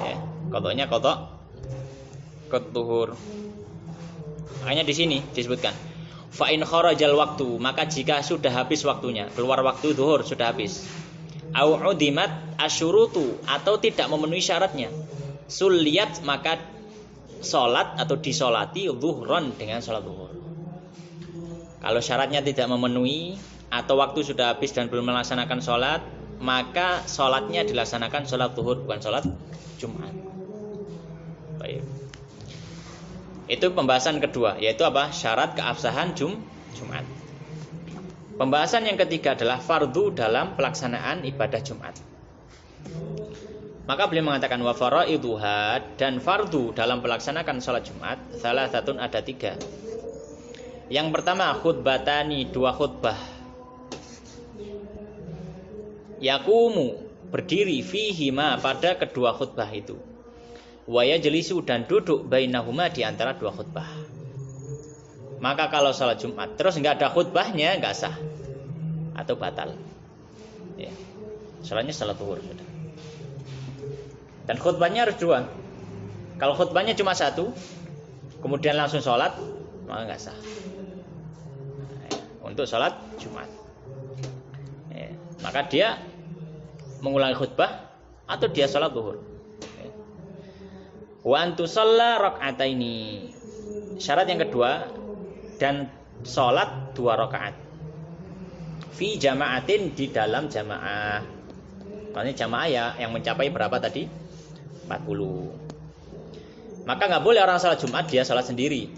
Ya, qadhanya qadha zuhur. Hanya di sini disebutkan fa in kharajal waktu, maka jika sudah habis waktunya, keluar waktu zuhur sudah habis. Au udimat asyurutu, atau tidak memenuhi syaratnya. Suliyat, maka salat atau disolati zuhron dengan salat zuhur. Kalau syaratnya tidak memenuhi atau waktu sudah habis dan belum melaksanakan salat, maka salatnya dilaksanakan salat zuhur, bukan salat Jumat. Baik. Itu pembahasan kedua, yaitu apa? Syarat keabsahan Jumat. Pembahasan yang ketiga adalah fardu dalam pelaksanaan ibadah Jumat. Maka beliau mengatakan wa faraiduha, dan fardu dalam pelaksanaan salat Jumat salah satu ada 3. Yang pertama khutbatani, 2 khutbah. Yakumu, berdiri fihima, pada kedua khutbah itu. Wa yajlisu, dan duduk bainahuma, di antara 2 khutbah. Maka kalau salat Jumat terus enggak ada khutbahnya, enggak sah atau batal. Ya. Salatnya salat zuhur sudah. Dan khutbahnya harus 2. Kalau khutbahnya cuma 1, kemudian langsung salat, maka enggak sah. Untuk salat Jumat. Ya. Maka dia mengulangi khutbah atau dia salat zuhur. Wa antusalla rak'ataini. Syarat yang kedua, dan salat 2 rakaat. Fi jama'atin, di dalam jamaah. Maksudnya jamaah ya yang mencapai berapa tadi? 40. Maka nggak boleh orang salat Jumat dia salat sendiri.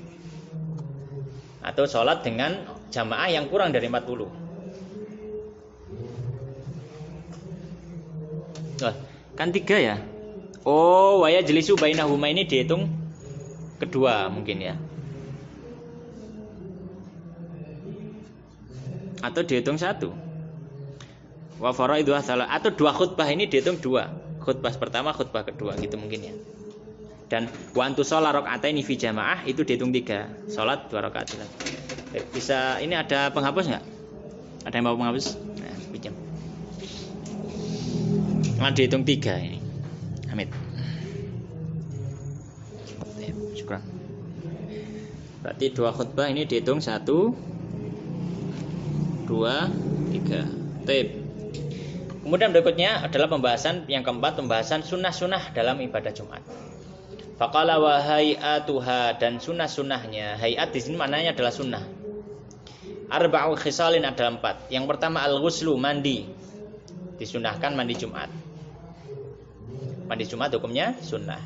Atau salat dengan jamaah yang kurang dari 40. Kan 3 ya. Oh, waya jelisu bainahuma ini dihitung kedua mungkin ya. Atau dihitung 1. Wa faraidu salat, atau 2 khutbah ini dihitung 2. Khutbah pertama, khutbah kedua, gitu mungkin ya. Dan wa antu shalah rak'ataini fi jamaah itu dihitung 3. Salat 2 rakaat. Bisa, ini ada penghapus enggak? Ada yang mau penghapus? Nah, pinjam. Dihitung 3 ini. Hamid. Syukran. Berarti 2 khutbah ini dihitung 1, 2, 3. Tip. Kemudian berikutnya adalah pembahasan yang keempat, pembahasan sunnah-sunnah dalam ibadah Jumat. Faqala wa hay'atuha, dan sunnah-sunnahnya. Hay'at di sini maknanya adalah sunnah. Arba'u khisalin, ada 4. Yang pertama al-ghuslu, mandi. Disunahkan mandi Jumat. Mandi Jumat hukumnya sunnah.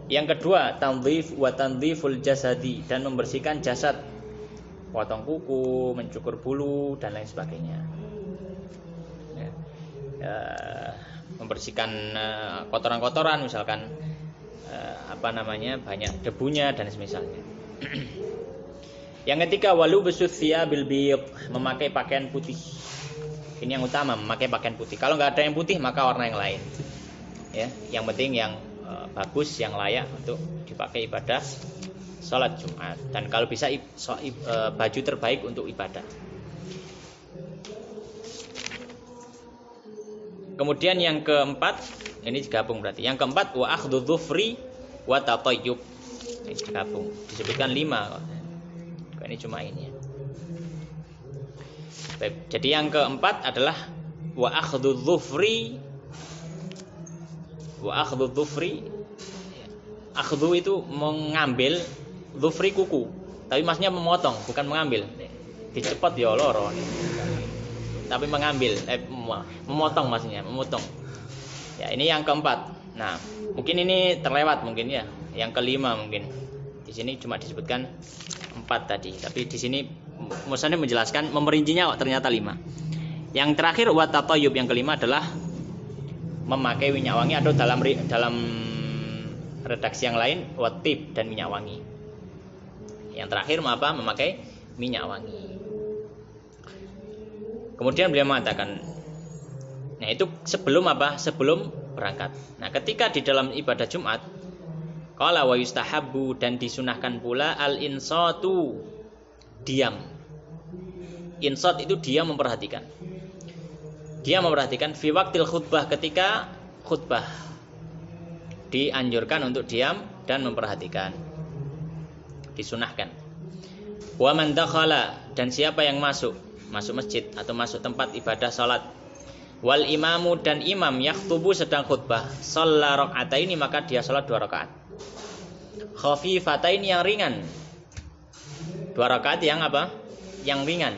Yang kedua tanzif wa tanziful jasadi, dan membersihkan jasad. Potong kuku, mencukur bulu, dan lain sebagainya. Membersihkan kotoran-kotoran, misalkan banyak debunya dan semisalnya. Yang ketiga walu besufia bil biyad, memakai pakaian putih. Ini yang utama, memakai pakaian putih. Kalau nggak ada yang putih maka warna yang lain. Ya, yang penting yang bagus, yang layak untuk dipakai ibadah salat Jumat. Dan kalau bisa baju terbaik untuk ibadah. Kemudian yang keempat, ini digabung berarti. Yang keempat wa akhdhu dhufri wa tatayyub. Ini digabung. Disebutkan 5. Ini cuma ini. Baik, jadi yang keempat adalah wa akhdhu dhufri. Wa akhdhu dhufri. Akhdhu itu mengambil, dhufri kuku. Tapi maksudnya memotong, bukan mengambil. Dicepot ya loro. Tapi mengambil, memotong maksudnya, memotong. Ya, ini yang keempat. Nah, mungkin ini terlewat mungkin ya. Yang kelima mungkin. Di sini cuma disebutkan 4 tadi, tapi di sini musannif menjelaskan memerincinya ternyata 5. Yang terakhir wa tatayyub, yang kelima adalah memakai minyak wangi, atau dalam redaksi yang lain watib dan minyak wangi. Yang terakhir apa? Memakai minyak wangi. Kemudian beliau mengatakan, nah itu sebelum apa? Sebelum berangkat. Nah, ketika di dalam ibadah Jumat, qala wa yustahabbu, dan disunahkan pula al-insatu, diam. Insat itu diam, memperhatikan. Dia memperhatikan fi waqtil khutbah, ketika khutbah. Dianjurkan untuk diam dan memperhatikan. Disunahkan. Wa man dakhala, dan siapa yang masuk masjid atau masuk tempat ibadah salat, wal imamu, dan imam yakhtubu, sedang khutbah, shalla raka'ataini, maka dia salat 2 rakaat. Khafifataini, yang ringan. 2 rakaat yang apa? Yang ringan.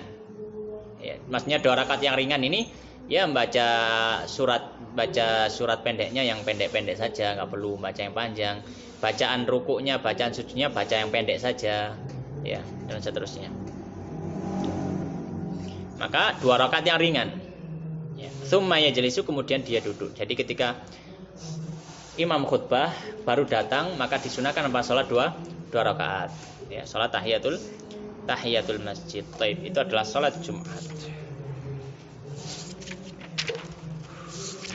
Ya, maksudnya 2 rakaat yang ringan ini ya baca surat pendeknya, yang pendek-pendek saja, nggak perlu baca yang panjang. Bacaan rukuknya, bacaan sujudnya baca yang pendek saja, ya, dan seterusnya. Maka 2 rakaat yang ringan. Ya. Tsumma yajlisu, kemudian dia duduk. Jadi ketika imam khutbah baru datang, maka disunahkan apa? Salat 2 rakaat. Ya, salat tahiyatul masjid. Taib, itu adalah salat Jumat.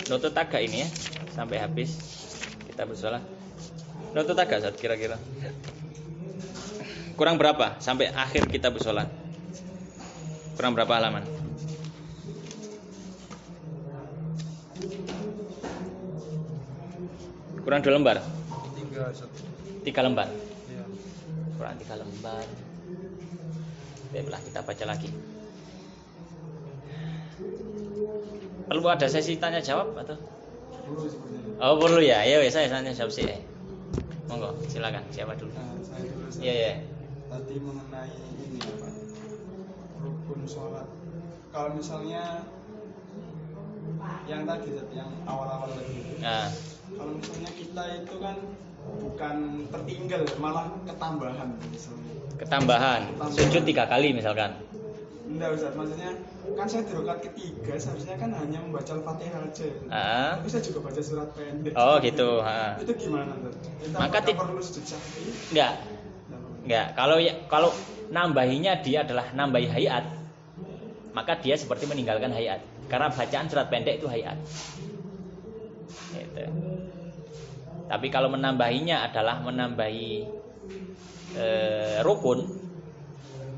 Nutut agak ini ya, sampai habis kita bersolat. Nutut agak saat kira-kira. Kurang berapa sampai akhir kita bersolat? Kurang berapa halaman? Kurang 2 lembar? 3 lembar? Ya. Kurang 3 lembar. Baiklah, kita baca lagi. Perlu ada sesi tanya jawab atau? Perlu sepertinya. Oh, perlu ya. Ya, saya tanya jawab sih. Monggo, silakan. Siapa dulu? Saya dulu. Iya, iya. Tadi mengenai ini apa? Rukun sholat. Kalau misalnya yang tadi, yang awal-awal tadi. Nah, Kalau misalnya kita itu kan bukan tertinggal, malah ketambahan misalnya. ketambahan. Sujud 3 kali misalkan. Enggak Ustaz, maksudnya kan saya di rakaat ketiga seharusnya kan hanya membaca Al-Fatihah aja. Tapi saya juga baca surat pendek. Oh, gitu. Itu gimana Ustaz? Maka perlu sujud sahwi? Enggak. Kalau nambahinya dia adalah nambahi hayat, maka dia seperti meninggalkan hayat. Karena bacaan surat pendek itu hayat. Gitu. Tapi kalau menambahinya adalah menambahi rukun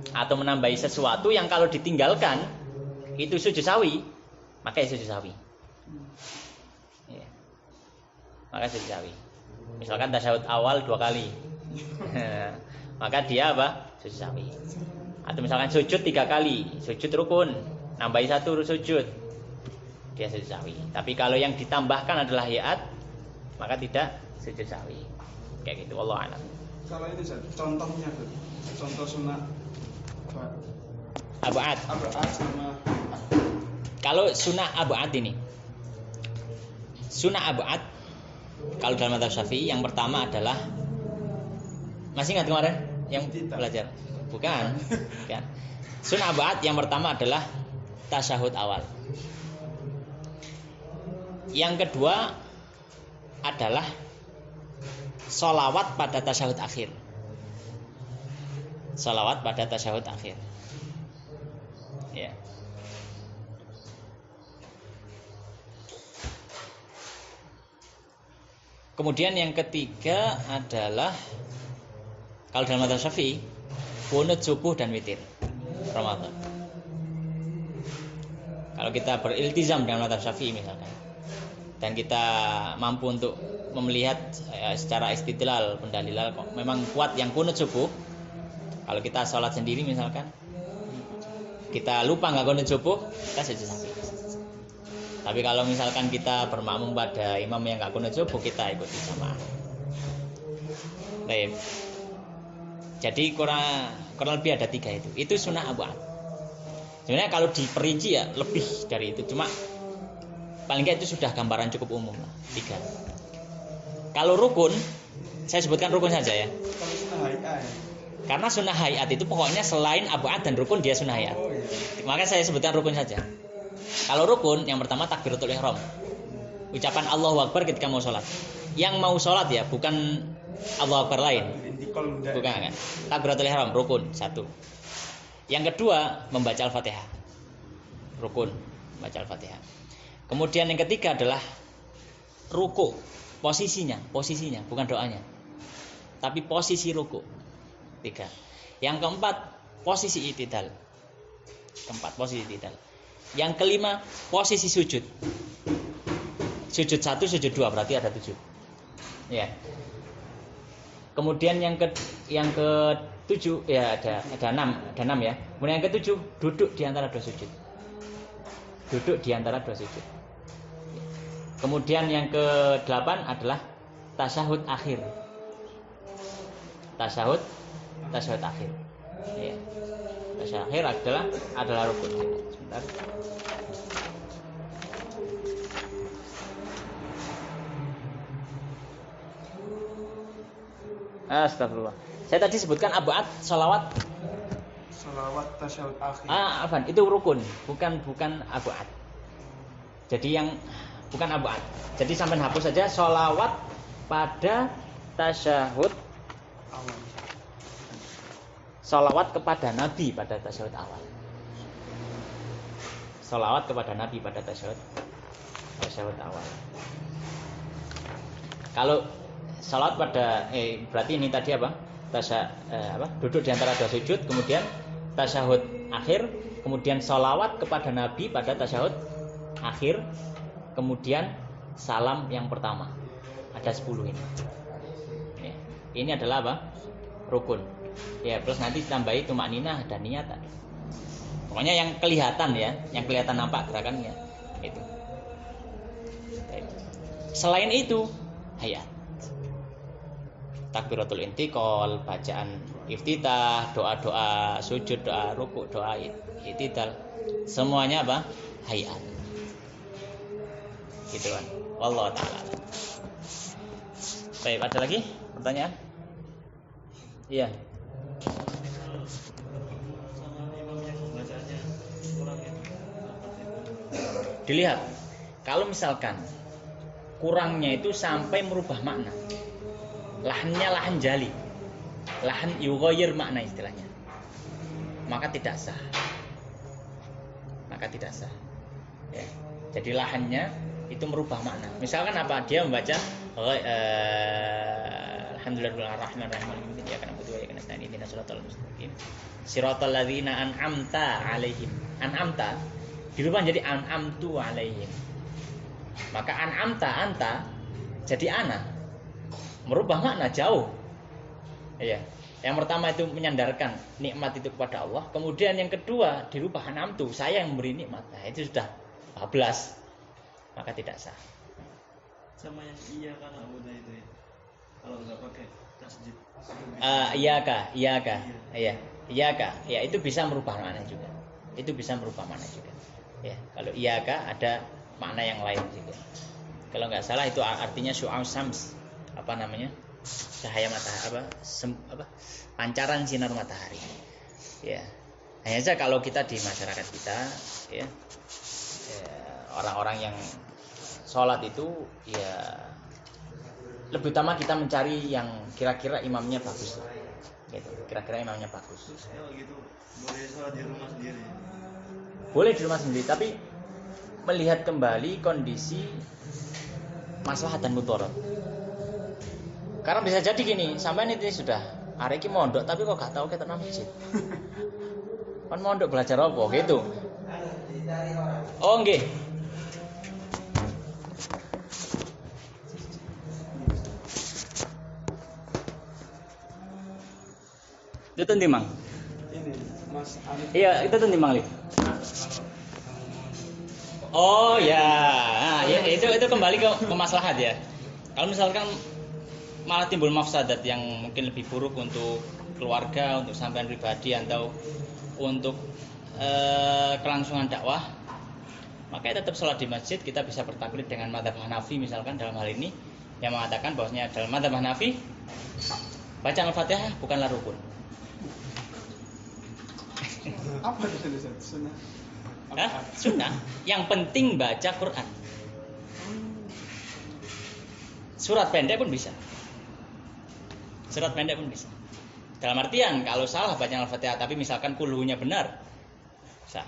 atau menambahi sesuatu yang kalau ditinggalkan itu sujud sawi, maka sujud sawi. Ya. Maka sujud sawi. Misalkan tasyahud awal 2 kali, maka dia apa? Sujud sawi. Atau misalkan sujud 3 kali, sujud rukun, nambahi 1 sujud, dia sujud sawi. Tapi kalau yang ditambahkan adalah hayat, maka tidak sujud sawi. Kayak gitu, wallahu a'lam. Kalau ini contohnya tuh, contoh sunnah Abu'ad. sama Kalau sunnah Abu'ad ini, sunnah Abu'ad kalau dalam mazhab Syafi'i yang pertama adalah, masih ingat kemarin yang belajar? Bukan. Sunnah Abu'ad yang pertama adalah tasyahud awal. Yang kedua adalah sholawat pada tasyahud akhir. Sholawat pada tasyahud akhir. Ya. Kemudian yang ketiga adalah kalau dalam mazhab Syafi'i, qunut subuh dan witir Ramadan. Kalau kita beriltizam dengan mazhab Syafi'i misalkan, dan kita mampu untuk melihat secara istidlal, pendalilan memang kuat yang qunut subuh. Kalau kita sholat sendiri misalkan, kita lupa nggak qunut subuh, kita sujud sahwi. Tapi kalau misalkan kita bermakmum pada imam yang nggak qunut subuh, kita ikuti jamaah. Baik. Jadi kurang lebih ada 3 itu. Itu sunnah Abu'ad. Sebenarnya kalau diperinci ya lebih dari itu. Cuma paling nggak itu sudah gambaran cukup umum lah. 3. Kalau rukun, saya sebutkan rukun saja ya. Kalau sunnah hayat ya. Karena sunnah hayat itu pokoknya selain ab'ad dan rukun dia sunnah hayat. Oh iya. Maka saya sebutkan rukun saja. Kalau rukun yang pertama takbiratul ihram. Ucapan Allahu Akbar ketika mau sholat. Yang mau sholat ya, bukan Allahu Akbar lain. Intikal enggak. Bukan kan? Takbiratul ihram rukun 1. Yang kedua membaca Al-Fatihah. Rukun, baca Al-Fatihah. Kemudian yang ketiga adalah ruku. Posisinya bukan doanya. Tapi posisi ruku. 3. Yang keempat posisi i'tidal. Posisi i'tidal. Yang kelima posisi sujud. Sujud 1, sujud 2 berarti ada 7. Ya. Kemudian yang ke 7 ya ada 6 ya. Kemudian yang ke-7 duduk di antara 2 sujud. Kemudian yang ke-8 adalah tasyahud akhir. Tasyahud akhir. Ya. Tasyahud akhir adalah rukun. Sebentar. Astagfirullah. Saya tadi sebutkan ab'ad, salawat Tasyahud akhir. Afan, itu rukun, bukan ab'ad. Jadi yang bukan ab'ad. Jadi sampai hapus saja salawat pada tasyahud Awal. salawat kepada Nabi pada tasyahud awal. Salawat kepada Nabi pada tasyahud awal. Kalau salawat pada berarti ini tadi apa? Duduk di antara 2 sujud, kemudian tasyahud akhir, kemudian salawat kepada Nabi pada tasyahud akhir, kemudian salam yang pertama. Ada 10 ini. Ya. Ini adalah apa? Rukun. Ya, plus nanti tambahi tumakninah dan niat tadi. Pokoknya yang kelihatan ya, yang kelihatan nampak gerakannya itu. Selain itu, hayat. Takbiratul intiqal, bacaan iftitah, doa-doa sujud, doa ruku, doa i'tidal, semuanya apa? Hayat. Gitu kan. Wallahu taala. Baik, ada lagi pertanyaan? Iya. Dilihat. Kalau misalkan kurangnya itu sampai merubah makna. Lahannya lahan jali. Lahan yughayir makna istilahnya. Maka tidak sah. Ya. Jadi lahannya itu merubah makna. Misalkan apa? Dia membaca Alhamdulillahirrahmanirrahim. Ya kana butuh ya kana stain ini siratal mustaqim. Siratal ladzina an'amta 'alaihim. An'amta dirubah jadi an'amtu 'alaihim. Maka an'amta anta jadi ana. Merubah makna jauh. Iya. Yang pertama itu menyandarkan nikmat itu kepada Allah. Kemudian yang kedua dirubah an'amtu, saya yang memberi nikmat. Nah, itu sudah bablas. Maka tidak sah. Sama yang iya kan Abu itu ya. Kalau nggak pakai tasjid. Iyaka. Iya. Iyaka. Ya, itu bisa merubah makna juga. Ya, kalau iyaka ada makna yang lain juga. Kalau nggak salah itu artinya syu'aw syams. Apa namanya? Cahaya matahari pancaran sinar matahari. Ya. Hanya saja kalau kita di masyarakat kita ya, orang-orang yang sholat itu ya lebih utama kita mencari yang kira-kira imamnya bagus. Gitu. Kira-kira imamnya bagus. Kalau gitu boleh sholat di rumah sendiri. Boleh di rumah sendiri, tapi melihat kembali kondisi maslahat dan mudarat. Karena bisa jadi gini, sampai ini sudah hari ini mondok tapi kok gak tahu kita nang masjid. Kan mondok belajar apa gitu. Oh nggih. Itu ndi, Mang? Ini Mas Alif. Iya, itu tuh Mang, Li. Oh ya, nah, ya itu kembali ke maslahat ya. Kalau misalkan malah timbul mafsadat yang mungkin lebih buruk untuk keluarga, untuk sampean pribadi atau untuk kelangsungan dakwah, Makanya tetap sholat di masjid kita bisa bertaklid dengan mazhab Hanafi misalkan dalam hal ini, yang mengatakan bahwasanya dalam mazhab Hanafi bacaan Al-Fatihah bukanlah rukun. Apa itu sunnah? Hah? Sunnah. Yang penting baca Quran. Surat pendek pun bisa. Surat pendek pun bisa. Dalam artian kalau salah bacaan Al-Fatihah tapi misalkan kulhunya benar, sah.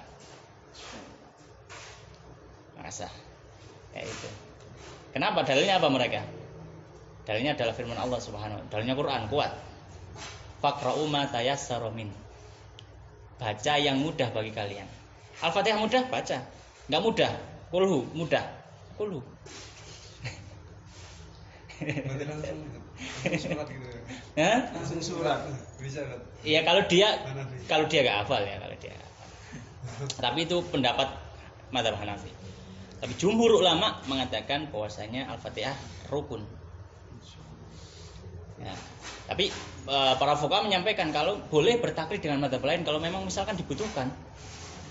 Masa kayak itu. Kenapa? Dalilnya apa mereka? Dalilnya adalah firman Allah Subhanahu wa taala. Dalilnya Quran kuat. Faqra'u ma tayassara min. Baca yang mudah bagi kalian. Al-Fatihah mudah, baca. Enggak mudah, kulhu mudah. Kulhu. Berarti langsung surat gitu ya. Hah? Langsung surat. Bisa kan? Iya kalau dia enggak hafal ya kalau dia. Tapi itu pendapat mazhab Hanafi. Tapi jumhur ulama mengatakan bahwasanya Al-Fatihah rukun. Ya. Tapi para fuqaha menyampaikan kalau boleh bertaklid dengan mazhab lain kalau memang misalkan dibutuhkan.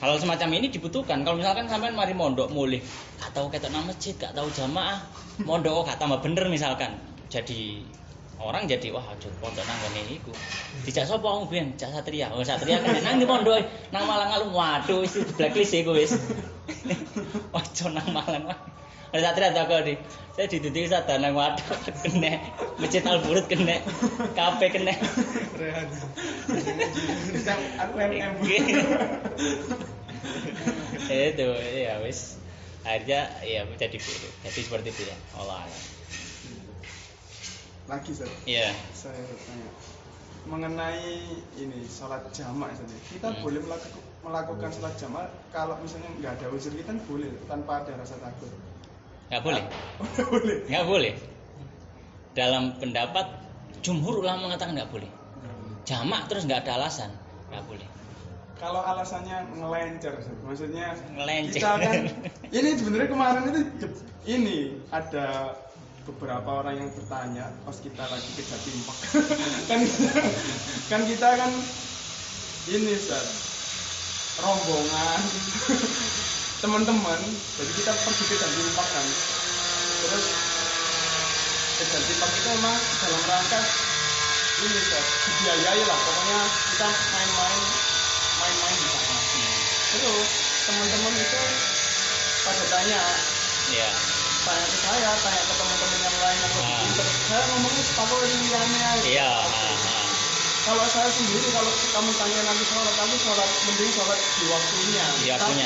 Hal semacam ini dibutuhkan. Kalau misalkan sampean mari mondok mulih, gak tahu ketok nang masjid, gak tahu jamaah, mondok gak tambah bener misalkan. Jadi orang jadi wah aja pondok nang ngene iku. Dijak sapa wong ben? Jak Satria. Oh Satria kan nang di pondok nang Malang alun. Waduh wis blacklist iku wis. Ojo nang Malang wae. Ada Satria tak di. Saya dituduh sadar nang waduh kena. Masjid Al-Burud kena. Kafe kena. Rehan. Aku MM. Itu ya wis. Akhirnya ya jadi seperti itu ya. Allah. Lagi Ustaz. Iya. Saya bertanya mengenai ini sholat jamak saja. Kita boleh melakukan sholat jamak kalau misalnya nggak ada uzur, kita boleh tanpa ada rasa takut. Nggak boleh. Boleh. Nggak boleh. Dalam pendapat jumhur ulama mengatakan nggak boleh. Jamak terus nggak ada alasan, nggak boleh. Kalau alasannya ngelencer, maksudnya Ngelencer. kita kan ini sebenarnya kemarin itu ini ada beberapa orang yang bertanya pas kita lagi ke Jatimpak kan kita kan ini Ustaz, rombongan teman-teman, jadi kita pergi ke Jatimpak kan, terus ke Jatimpak itu memang dalam rangka ini Ustaz, dibiayai lah, pokoknya kita main-main di sana. Terus teman-teman itu pada tanya ke saya, tanya ke teman-teman yang lain yang lebih pintar. Saya ngomongnya separuh riannya. Iya. Kalau saya sendiri, kalau kamu tanya nanti sholat, tapi sholat mending sholat di waktunya. Tapi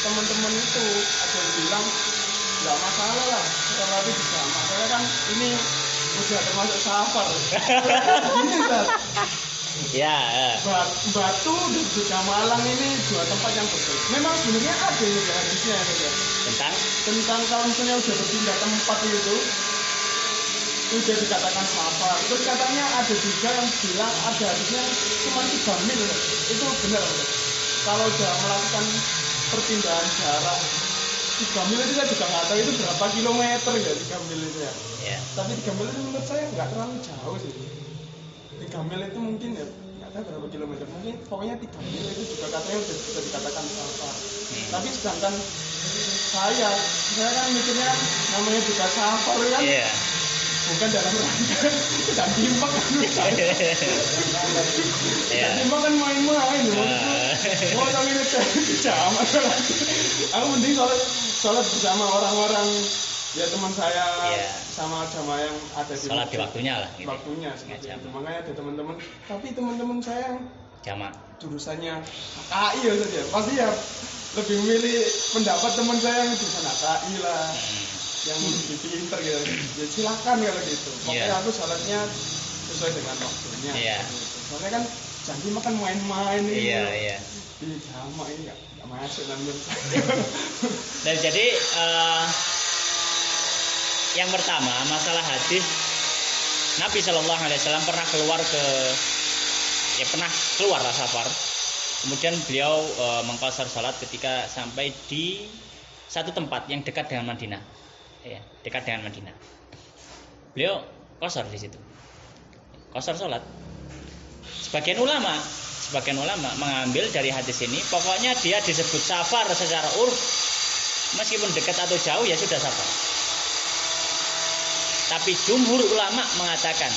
teman-teman itu ada yang bilang nggak masalah lah, sholat itu bisa. Masalahnya kan ini udah termasuk safar. Ini Ustaz. Ya. Batu dan juga Malang ini dua tempat yang berbeda. Memang sebenarnya ada ini hadisnya ya. Tentang kalau misalnya udah berpindah tempat itu udah dikatakan safar. Terus katanya ada juga yang bilang ada hadisnya cuma 3 mil. Itu benar benar. Kalau udah melakukan perpindahan jarak 3 mil itu saya juga nggak tahu itu berapa kilometer ya 3 mil itu ya. Tapi 3 mil itu menurut saya nggak terlalu jauh sih. 3 mil itu mungkin ya nggak tahu berapa kilometer, mungkin pokoknya 3 mil itu juga katanya udah bisa dikatakan safar. Tapi sedangkan saya kan mikirnya kan namanya juga safar kan, bukan dalam rangka Jatimpak kan. Jatimpak kan main-main loh. Mau kami ngecek jamak. Aku mending sholat bersama orang-orang ya teman saya sama jamaah yang ada di sholat di waktunya lah gitu. Waktunya seperti itu. Makanya ada teman-teman, tapi teman-teman saya yang jamak jurusannya KI ya saja pasti ya lebih memilih pendapat teman saya yang jurusan KI lah, yang lebih pinter gitu. Ya silakan kalau gitu. Pokoknya aku sholatnya sesuai dengan waktunya. Soalnya kan janji makan main-main ini. Di jamak ini nggak masuk namanya. Dan jadi yang pertama masalah hadis, Nabi Shallallahu Alaihi Wasallam pernah keluar safar. Kemudian beliau mengqasar salat ketika sampai di satu tempat yang dekat dengan Madinah, dekat dengan Madinah. Beliau qasar di situ, qasar salat. Sebagian ulama mengambil dari hadis ini, pokoknya dia disebut safar secara urf meskipun dekat atau jauh ya sudah safar. Tapi jumhur ulama mengatakan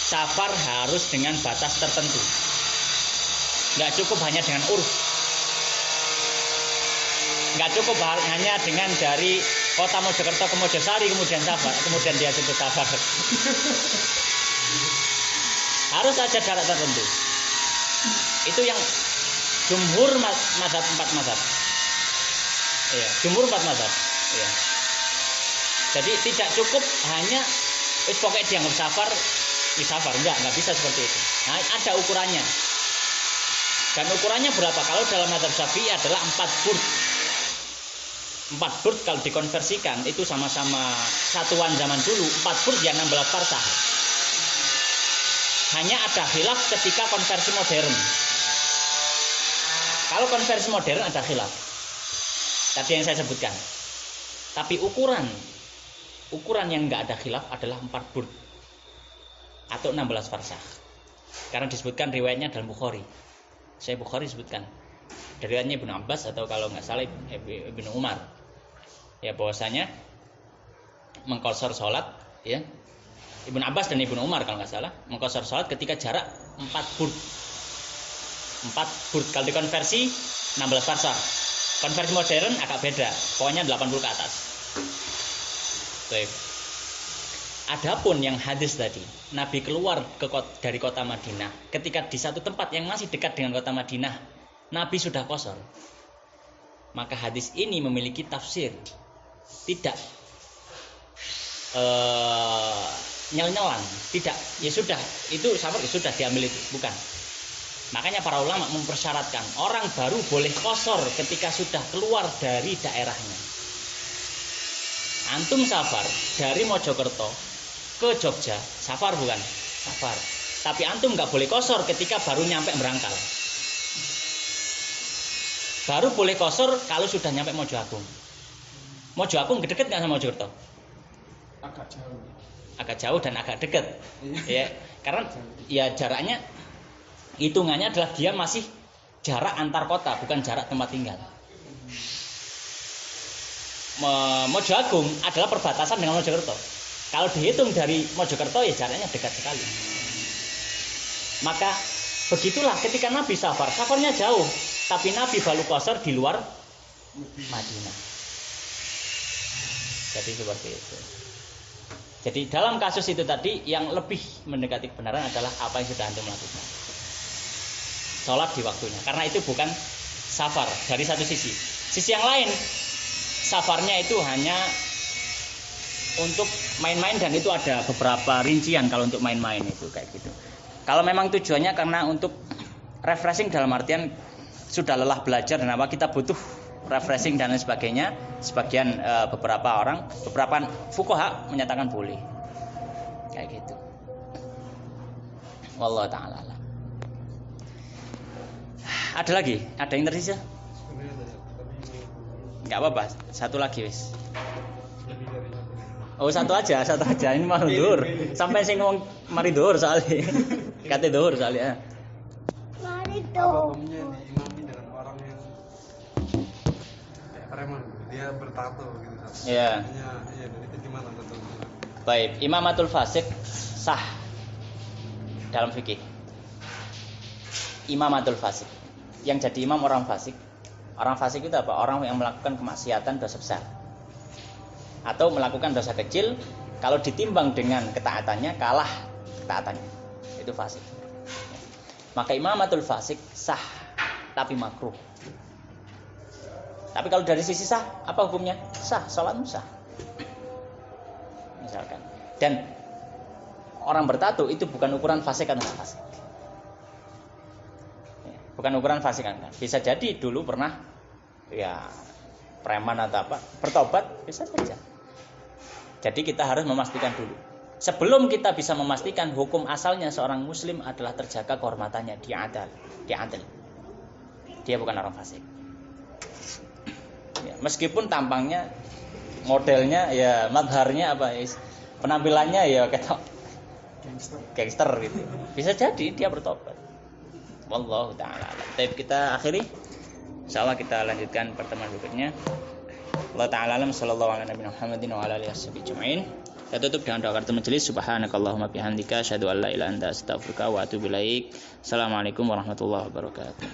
safar harus dengan batas tertentu. Nggak cukup hanya dengan urf. Nggak cukup hanya dengan dari kota Mojokerto ke Mojosari kemudian safar, kemudian dia sebut safar. Harus ada jarak tertentu. Itu yang jumhur mazhab 4 mazhab. Iya, jumhur 4 mazhab. Iya. Jadi tidak cukup hanya pokoknya dianggap safar, enggak bisa seperti itu. Nah, ada ukurannya. Dan ukurannya berapa? Kalau dalam mazhab Syafi'i adalah 4 burd. 4 burd kalau dikonversikan itu sama-sama satuan zaman dulu, 4 burd yang 16 farsah. Hanya ada khilaf ketika konversi modern. Kalau konversi modern ada khilaf. Tadi yang saya sebutkan. Tapi ukuran yang enggak ada khilaf adalah 4 burd atau 16 farsah. Karena disebutkan riwayatnya dalam Bukhari. Saya Bukhari sebutkan. Dari riwayatnya Ibnu Abbas atau kalau enggak salah Ibnu Umar. Ya bahwasanya mengqashar salat ya. Ibnu Abbas dan Ibnu Umar kalau enggak salah mengqashar salat ketika jarak 4 burd. 4 burd kalau dikonversi 16 farsah. Konversi modern agak beda. Pokoknya 80 ke atas. Baik. Adapun yang hadis tadi, Nabi keluar dari kota Madinah ketika di satu tempat yang masih dekat dengan kota Madinah, Nabi sudah qashar. Maka hadis ini memiliki tafsir tidak nyel-nyelan, tidak ya sudah itu safar sudah diambil itu, bukan. Makanya para ulama mempersyaratkan orang baru boleh qashar ketika sudah keluar dari daerahnya. Antum safar dari Mojokerto ke Jogja, safar bukan? Safar. Tapi antum nggak boleh qashar ketika baru nyampe Merangkal. Baru boleh qashar kalau sudah nyampe Mojo Agung. Mojo Agung deket nggak sama Mojokerto? Agak jauh. Agak jauh dan agak deket. Ya, karena ya jaraknya hitungannya adalah dia masih jarak antar kota, bukan jarak tempat tinggal. Mojo Agung adalah perbatasan dengan Mojokerto. Kalau dihitung dari Mojokerto ya jaraknya dekat sekali. Maka begitulah ketika Nabi safar, safarnya jauh, tapi Nabi baru qashar di luar Madinah. Jadi seperti itu. Jadi dalam kasus itu tadi yang lebih mendekati kebenaran adalah apa yang sudah antum lakukan. Sholat di waktunya. Karena itu bukan safar dari satu sisi. Sisi yang lain, safarnya itu hanya untuk main-main dan itu ada beberapa rincian kalau untuk main-main itu kayak gitu. Kalau memang tujuannya karena untuk refreshing dalam artian sudah lelah belajar dan apa kita butuh refreshing dan lain sebagainya, sebagian beberapa fuqaha menyatakan boleh kayak gitu. Wallahu taala. Ada lagi? Ada yang tersisa? Enggak apa-apa, satu lagi wis. Oh, satu aja. Ini mau dhuwur. Sampai sing ngomong mari dhuwur soalnya. Kate dhuwur soalnya. Mari Apa hukumnya diimami dengan orang yang kayak preman, dia bertato gitu. Iya. Iya, itu gimana tentunya? Baik, imamatul fasik sah dalam fikih. Imamatul fasik. Yang jadi imam orang fasik. Orang fasik itu apa? Orang yang melakukan kemaksiatan dosa besar. Atau melakukan dosa kecil, kalau ditimbang dengan ketaatannya kalah ketaatannya. Itu fasik. Maka imamatul fasik sah, tapi makruh. Tapi kalau dari sisi sah, apa hukumnya? Sah, salat sah. Misalkan. Dan orang bertato itu bukan ukuran fasik atau fasik. Bukan ukuran fasik kan. Bisa jadi dulu pernah ya preman atau apa, bertobat bisa saja. Jadi kita harus memastikan dulu. Sebelum kita bisa memastikan hukum asalnya seorang muslim adalah terjaga kehormatannya, dia adil. Dia bukan orang fasik. Ya, meskipun tampangnya, modelnya ya madharnya apa penampilannya ya kayak gangster gitu. Bisa jadi dia bertobat. Wallahu taala. Tapi kita akhiri Insyaallah kita lanjutkan pertemuan berikutnya. Allah ta'ala alam sallallahu ala nabiyina Muhammadin wa ala alihi washabihi ajmain. Kita tutup dengan doa kafaaratul majelis. Subhanakallahumma bihamdika asyhadu an la ilaha illa anta astaghfiruka wa atubu ilaik. Assalamualaikum warahmatullahi wabarakatuh.